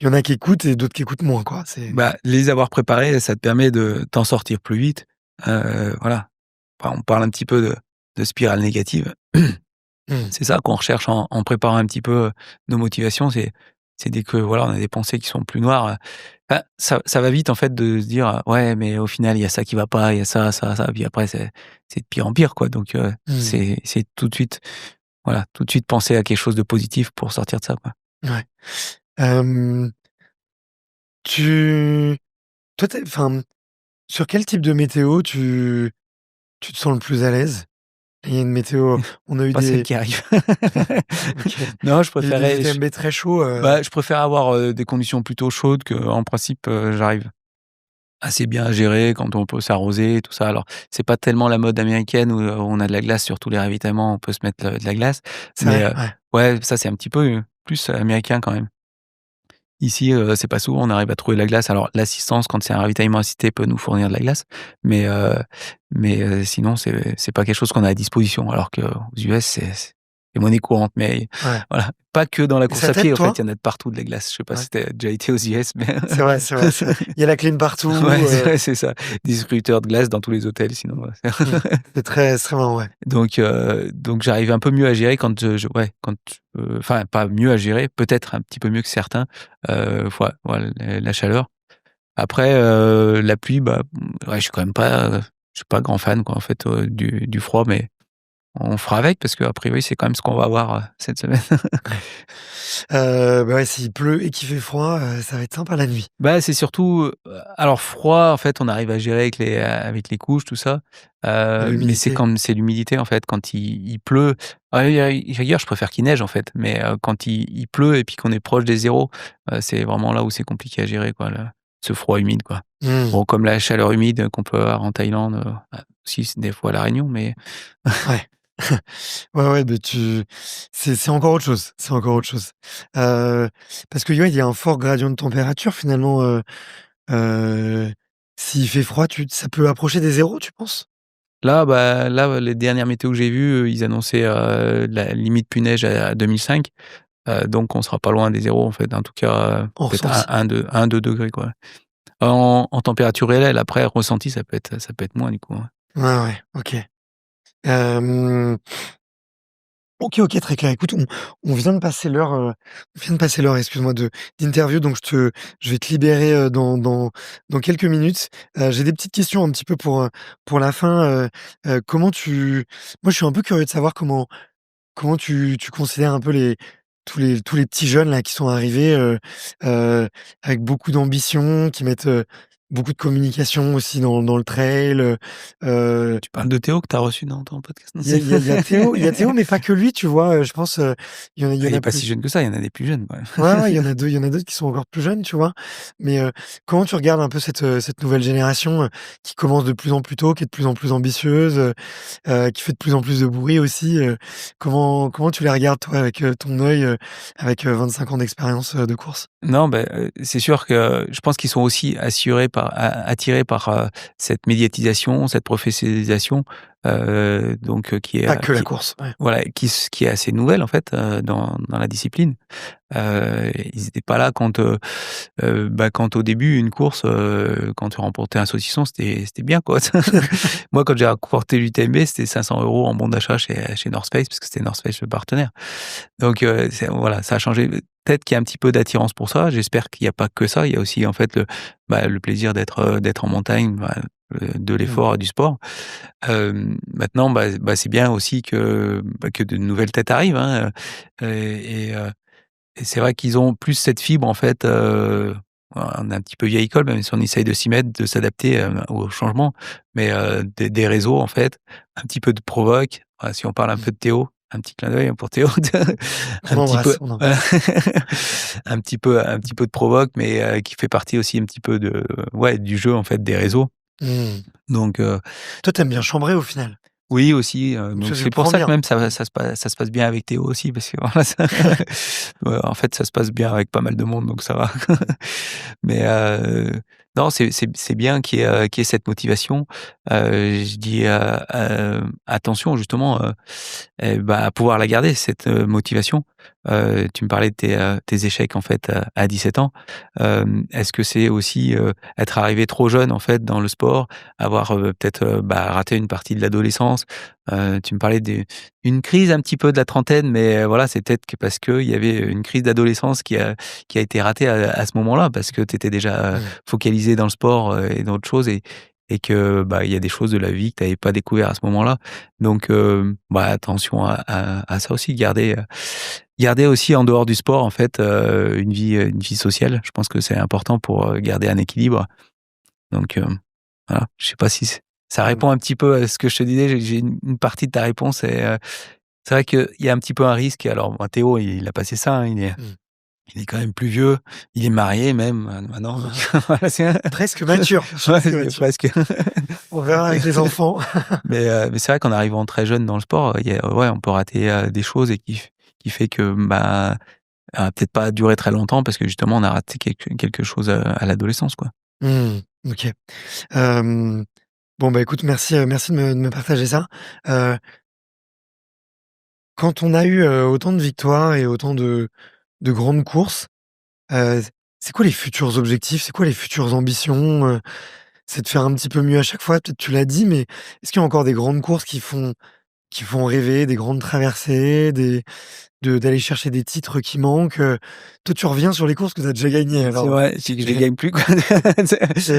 il y en a qui écoutent et d'autres qui écoutent moins, quoi. C'est Bah, les avoir préparés, ça te permet de t'en sortir plus vite, voilà. Enfin, on parle un petit peu de spirale négative. mmh, C'est ça qu'on recherche en préparant un petit peu, nos motivations, c'est dès que, voilà, on a des pensées qui sont plus noires, bah, ça va vite en fait de se dire: «Ouais, mais au final, il y a ça qui va pas, il y a ça, ça, ça», puis après c'est de pire en pire, quoi, donc mmh, c'est tout de suite, voilà, tout de suite penser à quelque chose de positif pour sortir de ça, quoi. ouais. Hem, tu toi, sur quel type de météo tu te sens le plus à l'aise? Il y a une météo on a eu Pas celle des qui arrive. OK. Non, Il y a eu des UTMB très chauds, bah, je préfère avoir, des conditions plutôt chaudes qu'en principe, j'arrive assez bien à gérer quand on peut s'arroser tout ça. Alors, c'est pas tellement la mode américaine où, on a de la glace sur tous les ravitaillements, on peut se mettre, de la glace. C'est Mais, vrai? Ouais. ouais, ça c'est un petit peu, plus américain quand même. Ici, c'est pas souvent on arrive à trouver de la glace. Alors l'assistance, quand c'est un ravitaillement assisté, peut nous fournir de la glace, mais, sinon c'est pas quelque chose qu'on a à disposition. Alors qu'aux US, c'est monnaie courante, mais Ouais. voilà, pas que dans la Et course ça à t'aide, pied, en fait, toi? il y en a de partout de la glace. Je sais pas Ouais. si tu as déjà été aux US, mais C'est vrai, c'est vrai, c'est vrai. Il y a la clim ouais, partout, c'est ça. Distributeur de glace dans tous les hôtels sinon, ouais. mmh. C'est très marrant, ouais. Donc j'arrive un peu mieux à gérer quand je ouais, quand, enfin pas mieux à gérer, peut-être un petit peu mieux que certains, voilà la chaleur. Après, la pluie, bah, ouais, je suis quand même pas, je suis pas grand fan quoi en fait, du froid, mais on fera avec parce qu'a priori c'est quand même ce qu'on va avoir, cette semaine. Ouais. Bah, ouais, s'il pleut et qu'il fait froid, ça va être sympa la nuit. Bah, c'est surtout, alors froid, en fait, on arrive à gérer avec les couches, tout ça, mais c'est L'humidité. quand c'est l'humidité, en fait, quand il pleut. D'ailleurs, je préfère qu'il neige, en fait, mais quand il pleut et puis qu'on est proche des zéros, c'est vraiment là où c'est compliqué à gérer, quoi, ce froid humide, quoi. Mmh. Bon, comme la chaleur humide qu'on peut avoir en Thaïlande, aussi des fois à La Réunion, mais Ouais. Ouais, ouais, beh, c'est encore autre chose, c'est encore autre chose. Heu, Parce que, ouais, il y a un fort gradient de température finalement, heu, s'il fait froid, tu ça peut approcher des zéros, tu penses? là, bah, là, les dernières météos que j'ai vues, ils annonçaient, la limite plus neige à 2005. Donc on sera pas loin des zéros en fait, en tout cas, En peut-être ressenti? 1-2 degrés quoi. En température réelle, après ressenti, ça peut être moins du coup, hein. Ouais, ouais, OK. Hem, OK, OK, très clair. Écoute, on vient de passer l'heure, excuse-moi, de d'interview, donc je vais te libérer, dans quelques minutes. J'ai des petites questions un petit peu pour la fin, comment tu moi, je suis un peu curieux de savoir comment tu considères un peu tous les petits jeunes là qui sont arrivés, heu, avec beaucoup d'ambition, qui mettent, beaucoup de communication aussi dans le trail, heu Tu parles de Théo que tu as reçu dans ton podcast? Non, il y a Théo, mais pas que lui, tu vois? Je pense, il y Ah, en il est a pas plus. si jeune que ça, il y en a des plus jeunes, ouais. Ouais, ouais, il y en a d'autres qui sont encore plus jeunes, tu vois? Mais, comment tu regardes un peu cette nouvelle génération, qui commence de plus en plus tôt, qui est de plus en plus ambitieuse, qui fait de plus en plus de bruit aussi, comment tu les regardes toi avec, ton œil, avec, 25 ans d'expérience, de course? Non, beh, c'est sûr que je pense qu'ils sont aussi attirés par, cette médiatisation, cette professionnalisation, donc qui est, Pas que la qui course, ouais. voilà, qui est assez nouvelle en fait, dans la discipline. Ils étaient pas là quand, bah, quand au début une course, quand tu remportais un saucisson, c'était bien quoi. Moi, quand j'ai remporté l'UTMB, c'était 500 € en bon d'achat chez North Face, parce que c'était North Face le partenaire. Donc, voilà, ça a changé. Peut-être qu'il y a un petit peu d'attirance pour ça. J'espère qu'il y a pas que ça. Il y a aussi en fait le plaisir d'être en montagne, bah, de Mmh. l'effort et du sport. Maintenant, c'est bien aussi que de nouvelles têtes arrivent, hein, et c'est vrai qu'ils ont plus cette fibre en fait, voilà, on est un petit peu vieille école, même si on essaye de s'y mettre, de s'adapter, au changement, mais des réseaux en fait, un petit peu de provoque. Voilà, si on parle un Mmh. peu de Théo, un petit clin d'œil, hein, pour Théo, On un petit peu embrasse, on embrasse. un petit peu de provoque, mais qui fait partie aussi un petit peu ouais, du jeu en fait des réseaux. Mmh. Donc Toi, tu aimes bien chambrer au final? oui aussi, Donc donc ça, je le c'est pour prends ça que bien. même ça se passe bien avec Théo aussi parce que voilà ça ouais, en fait, ça se passe bien avec pas mal de monde donc ça va. Mais non, c'est bien qu'il y ait cette motivation. Je dis, attention justement, à pouvoir la garder cette, motivation. Tu me parlais de tes échecs en fait à 17 ans. Est-ce que c'est aussi, être arrivé trop jeune en fait dans le sport, avoir, peut-être, raté une partie de l'adolescence? Tu me parlais d'une crise un petit peu de la trentaine, mais voilà, c'est peut-être que parce qu'il y avait une crise d'adolescence qui a été ratée à ce moment-là, parce que tu étais déjà, Mmh. focalisé dans le sport, et dans autre chose et que, il y a des choses de la vie que tu avais pas découvert à ce moment-là. Donc, attention à ça aussi, garder aussi en dehors du sport en fait, une vie sociale. Je pense que c'est important pour, garder un équilibre. Donc, voilà, je sais pas si ça Mmh. répond un petit peu à ce que je te disais. J'ai une partie de ta réponse et c'est vrai qu'il y a un petit peu un risque. Alors moi, Théo, il a passé ça, hein, Mmh. Il est quand même plus vieux, il est marié même, maintenant, donc voilà, c'est Presque mature, ouais, presque c'est mature. presque. On verra avec les enfants. Mais c'est vrai qu'en arrivant très jeune dans le sport, il y a ouais, on peut rater, des choses et qui fait que, bah, ça va peut-être pas durer très longtemps parce que justement on a raté quelque chose, à l'adolescence, quoi. Mmh, OK. Hem, bon, bah, écoute, merci de me partager ça. Heu, Quand on a eu, autant de victoires et autant de grandes courses, heu, c'est quoi les futurs objectifs? C'est quoi les futures ambitions? C'est de faire un petit peu mieux à chaque fois, peut-être tu l'as dit, mais est-ce qu'il y a encore des grandes courses qui font rêver, des grandes traversées, d'aller chercher des titres qui manquent? Toi, tu reviens sur les courses que tu as déjà gagnées C'est alors? vrai, c'est que je les gagne plus, quoi.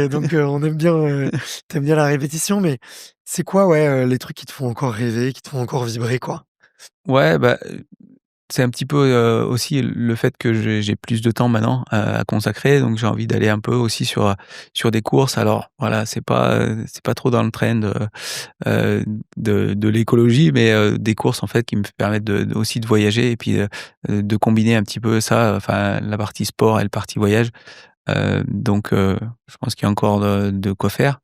Donc on aime bien, tu bien la répétition, mais c'est quoi, ouais, les trucs qui te font encore rêver, qui te font encore vibrer, quoi? Ouais, bah, c'est un petit peu, aussi le fait que j'ai plus de temps maintenant, à consacrer, donc j'ai envie d'aller un peu aussi sur des courses. Alors voilà, c'est pas trop dans le trend, heu, de l'écologie, mais des courses en fait qui me permettent aussi de voyager et puis, de combiner un petit peu ça, enfin la partie sport et la partie voyage. Donc je pense qu'il y a encore de quoi faire.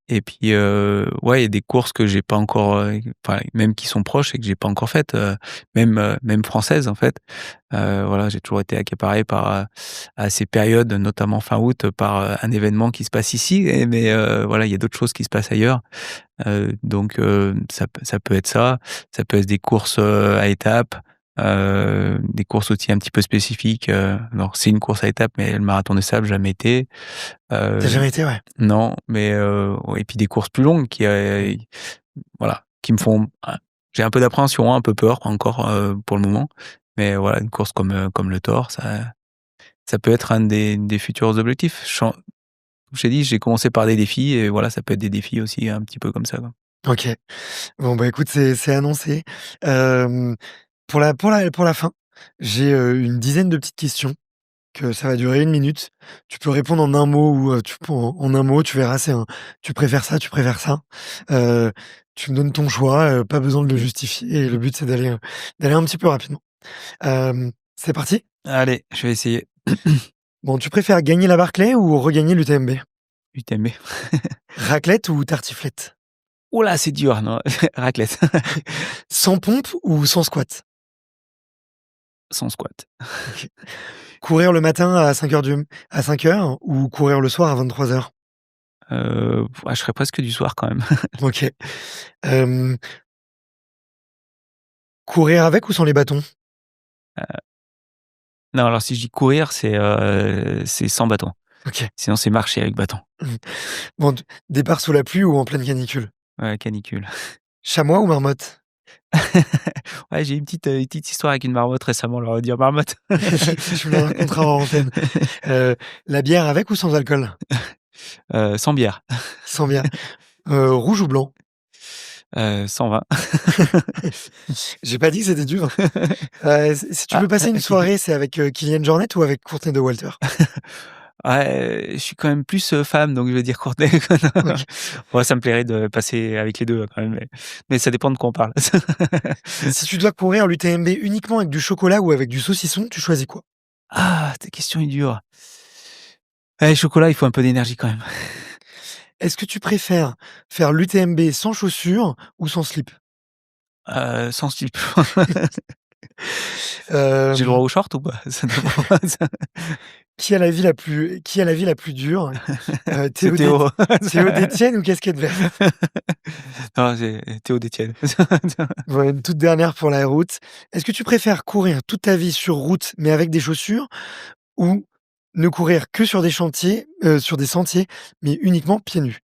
Et puis, ouais, il y a des courses que j'ai pas encore, enfin même qui sont proches et que j'ai pas encore faites, même françaises en fait. Voilà, j'ai toujours été accaparé à ces périodes, notamment fin août, par, un événement qui se passe ici mais voilà, il y a d'autres choses qui se passent ailleurs. Donc ça peut être ça. Ça peut être des courses, à étapes, des courses aussi un petit peu spécifiques, alors c'est une course à étapes, mais le marathon des sables, jamais été. Tu Heu, jamais été, ouais. non, mais ouais et puis des courses plus longues voilà, qui me font j'ai un peu d'appréhension, un peu peur encore, pour le moment. Mais voilà, une course comme le Thor, ça peut être un des futurs objectifs. Comme je t'ai dit, j'ai commencé par des défis et voilà, ça peut être des défis aussi un petit peu comme ça, quoi. OK. Bon, bah, écoute, c'est annoncé. Hem, pour la fin, j'ai, une dizaine de petites questions que ça va durer 1 minute. Tu peux répondre en un mot ou, tu peux en un mot, tu verras, c'est un tu préfères ça, tu préfères ça. Heu, Tu me donnes ton choix, pas besoin de le OK. justifier et le but, c'est d'aller un petit peu rapidement. C'est parti? Allez, je vais essayer. Bon, tu préfères gagner la Barclay ou regagner l'UTMB? UTMB. Raclette ou tartiflette? Ouh là, c'est dur, non, raclette. Sans pompe ou sans squat? Sans squat. OK. Courir le matin à 5 heures ou courir le soir à 23 heures? Ouais, je ferais presque du soir quand même. OK. Hem, Courir avec ou sans les bâtons? Non, alors si je dis courir, c'est sans bâton. OK. Sinon, c'est marcher avec bâton. Mmh. Bon, départ sous la pluie ou en pleine canicule? Ouais, canicule. Chamois ou marmotte? Ouais, j'ai une petite histoire avec une marmotte récemment, on leur a dit: «Marmotte». Tu me la raconteras en antenne. La bière avec ou sans alcool? Sans bière. Sans bière. Rouge ou blanc? Sans vin. J'ai pas dit que c'était dur. Si tu Ah, veux passer une OK. soirée, c'est avec, Kylian Jornet ou avec Courtney de Walter? Ouais, je suis quand même plus, femme, donc je vais dire Courtney. OK. Ouais, ça me plairait de passer avec les 2 quand même, mais ça dépend de quoi on parle. Si tu dois courir l'UTMB uniquement avec du chocolat ou avec du saucisson, tu choisis quoi? Ah, ta question est dure. Ouais, chocolat, il faut un peu d'énergie quand même. Est-ce que tu préfères faire l'UTMB sans chaussures ou sans slip? Sans slip. J'ai le droit Hem, aux shorts ou pas? Ça dépend. qui a la vie la plus dure? C'est Théo Dét Théo. Théo Détienne ou Casquette Verte? Non, c'est Théo Détienne. Bon, une toute dernière pour la route. Est-ce que tu préfères courir toute ta vie sur route, mais avec des chaussures ou ne courir que sur des sentiers, mais uniquement pieds nus?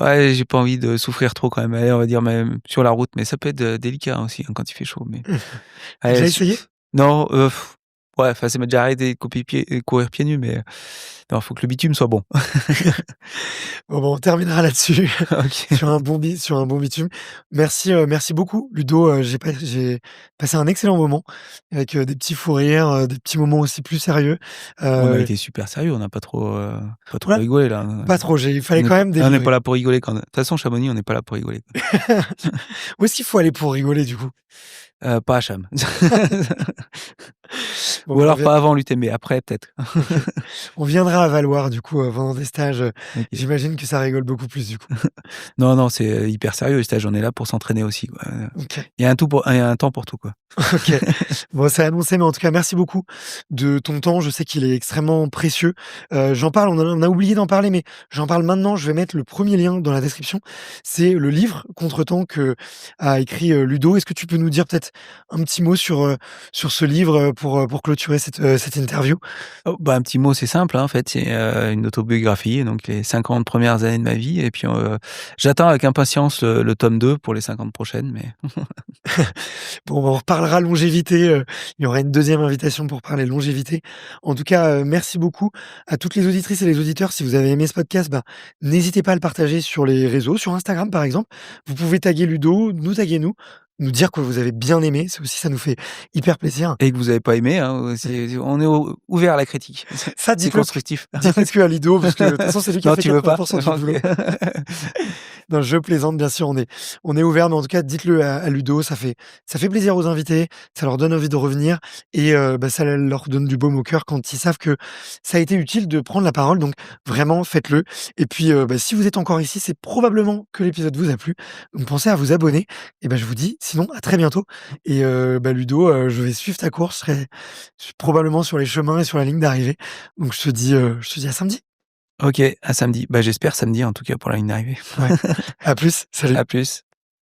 Ouais, j'ai pas envie de souffrir trop quand même. Allez, on va dire même sur la route, mais ça peut être, délicat aussi, hein, quand il fait chaud, mais Tu déjà allez essayé? non, ouais, enfin, ça m'est déjà arrivé de courir pieds nus, mais non, faut que le bitume soit bon. Bon, bah, on terminera là-dessus, OK. sur un bon bitume. Merci beaucoup Ludo, j'ai passé un excellent moment avec, des petits fous rires, des petits moments aussi plus sérieux. On a Heu, été super sérieux, on n'a pas trop ouais, rigolé là, hein. pas trop, il fallait quand même On n'est pas délivrer. là pour rigoler quand de toute façon Chamonix, on n'est pas là pour rigoler, quoi. Où est-ce qu'il faut aller pour rigoler du coup? Pas à Cham. Bon, Ou bah, alors pas avant l'UTMB, après peut-être. OK. On viendra à Valloire du coup, pendant des stages, OK. j'imagine que ça rigole beaucoup plus du coup. Non, non, c'est, hyper sérieux les stages, on est là pour s'entraîner aussi, quoi, OK. il y a un temps pour tout, quoi. OK. Bon, c'est annoncé, mais en tout cas, merci beaucoup de ton temps. Je sais qu'il est extrêmement précieux. J'en parle, on a oublié d'en parler, mais j'en parle maintenant. Je vais mettre le premier lien dans la description. C'est le livre Contretemps qu'a écrit, Ludo. Est-ce que tu peux nous dire peut-être un petit mot sur ce livre, pour clôturer cette interview? Oh, bah, un petit mot, c'est simple, hein, en fait, c'est, une autobiographie, donc les 50 premières années de ma vie et puis, j'attends avec impatience le tome 2 pour les 50 prochaines, mais Bon, bah, on reparlera longévité, il y aura une deuxième invitation pour parler longévité. En tout cas, merci beaucoup à toutes les auditrices et les auditeurs. Si vous avez aimé ce podcast, bah, n'hésitez pas à le partager sur les réseaux, sur Instagram par exemple. Vous pouvez taguer Ludo, nous taguer nous dire que vous avez bien aimé, c'est aussi ça nous fait hyper plaisir. et que vous avez pas aimé, hein, on est ouvert à la critique. Ça C'est dites-le constructif. dites-le que à Ludo parce que de toute façon c'est lui qui a Non, fait tu veux pas? 80 du boulot. OK. Non, je plaisante, bien sûr, on est ouvert, mais en tout cas, dites-le à Ludo, ça fait plaisir aux invités, ça leur donne envie de revenir et bah, ça leur donne du baume au cœur quand ils savent que ça a été utile de prendre la parole, donc vraiment faites-le et puis, bah, si vous êtes encore ici, c'est probablement que l'épisode vous a plu, donc pensez à vous abonner et bah, je vous dis sinon à très bientôt et bah, Ludo, je vais suivre ta course, je serai probablement sur les chemins et sur la ligne d'arrivée, donc je te dis à samedi. OK, à samedi. Bah, j'espère samedi en tout cas pour la ligne d'arrivée. Ouais, à plus, salut. À plus.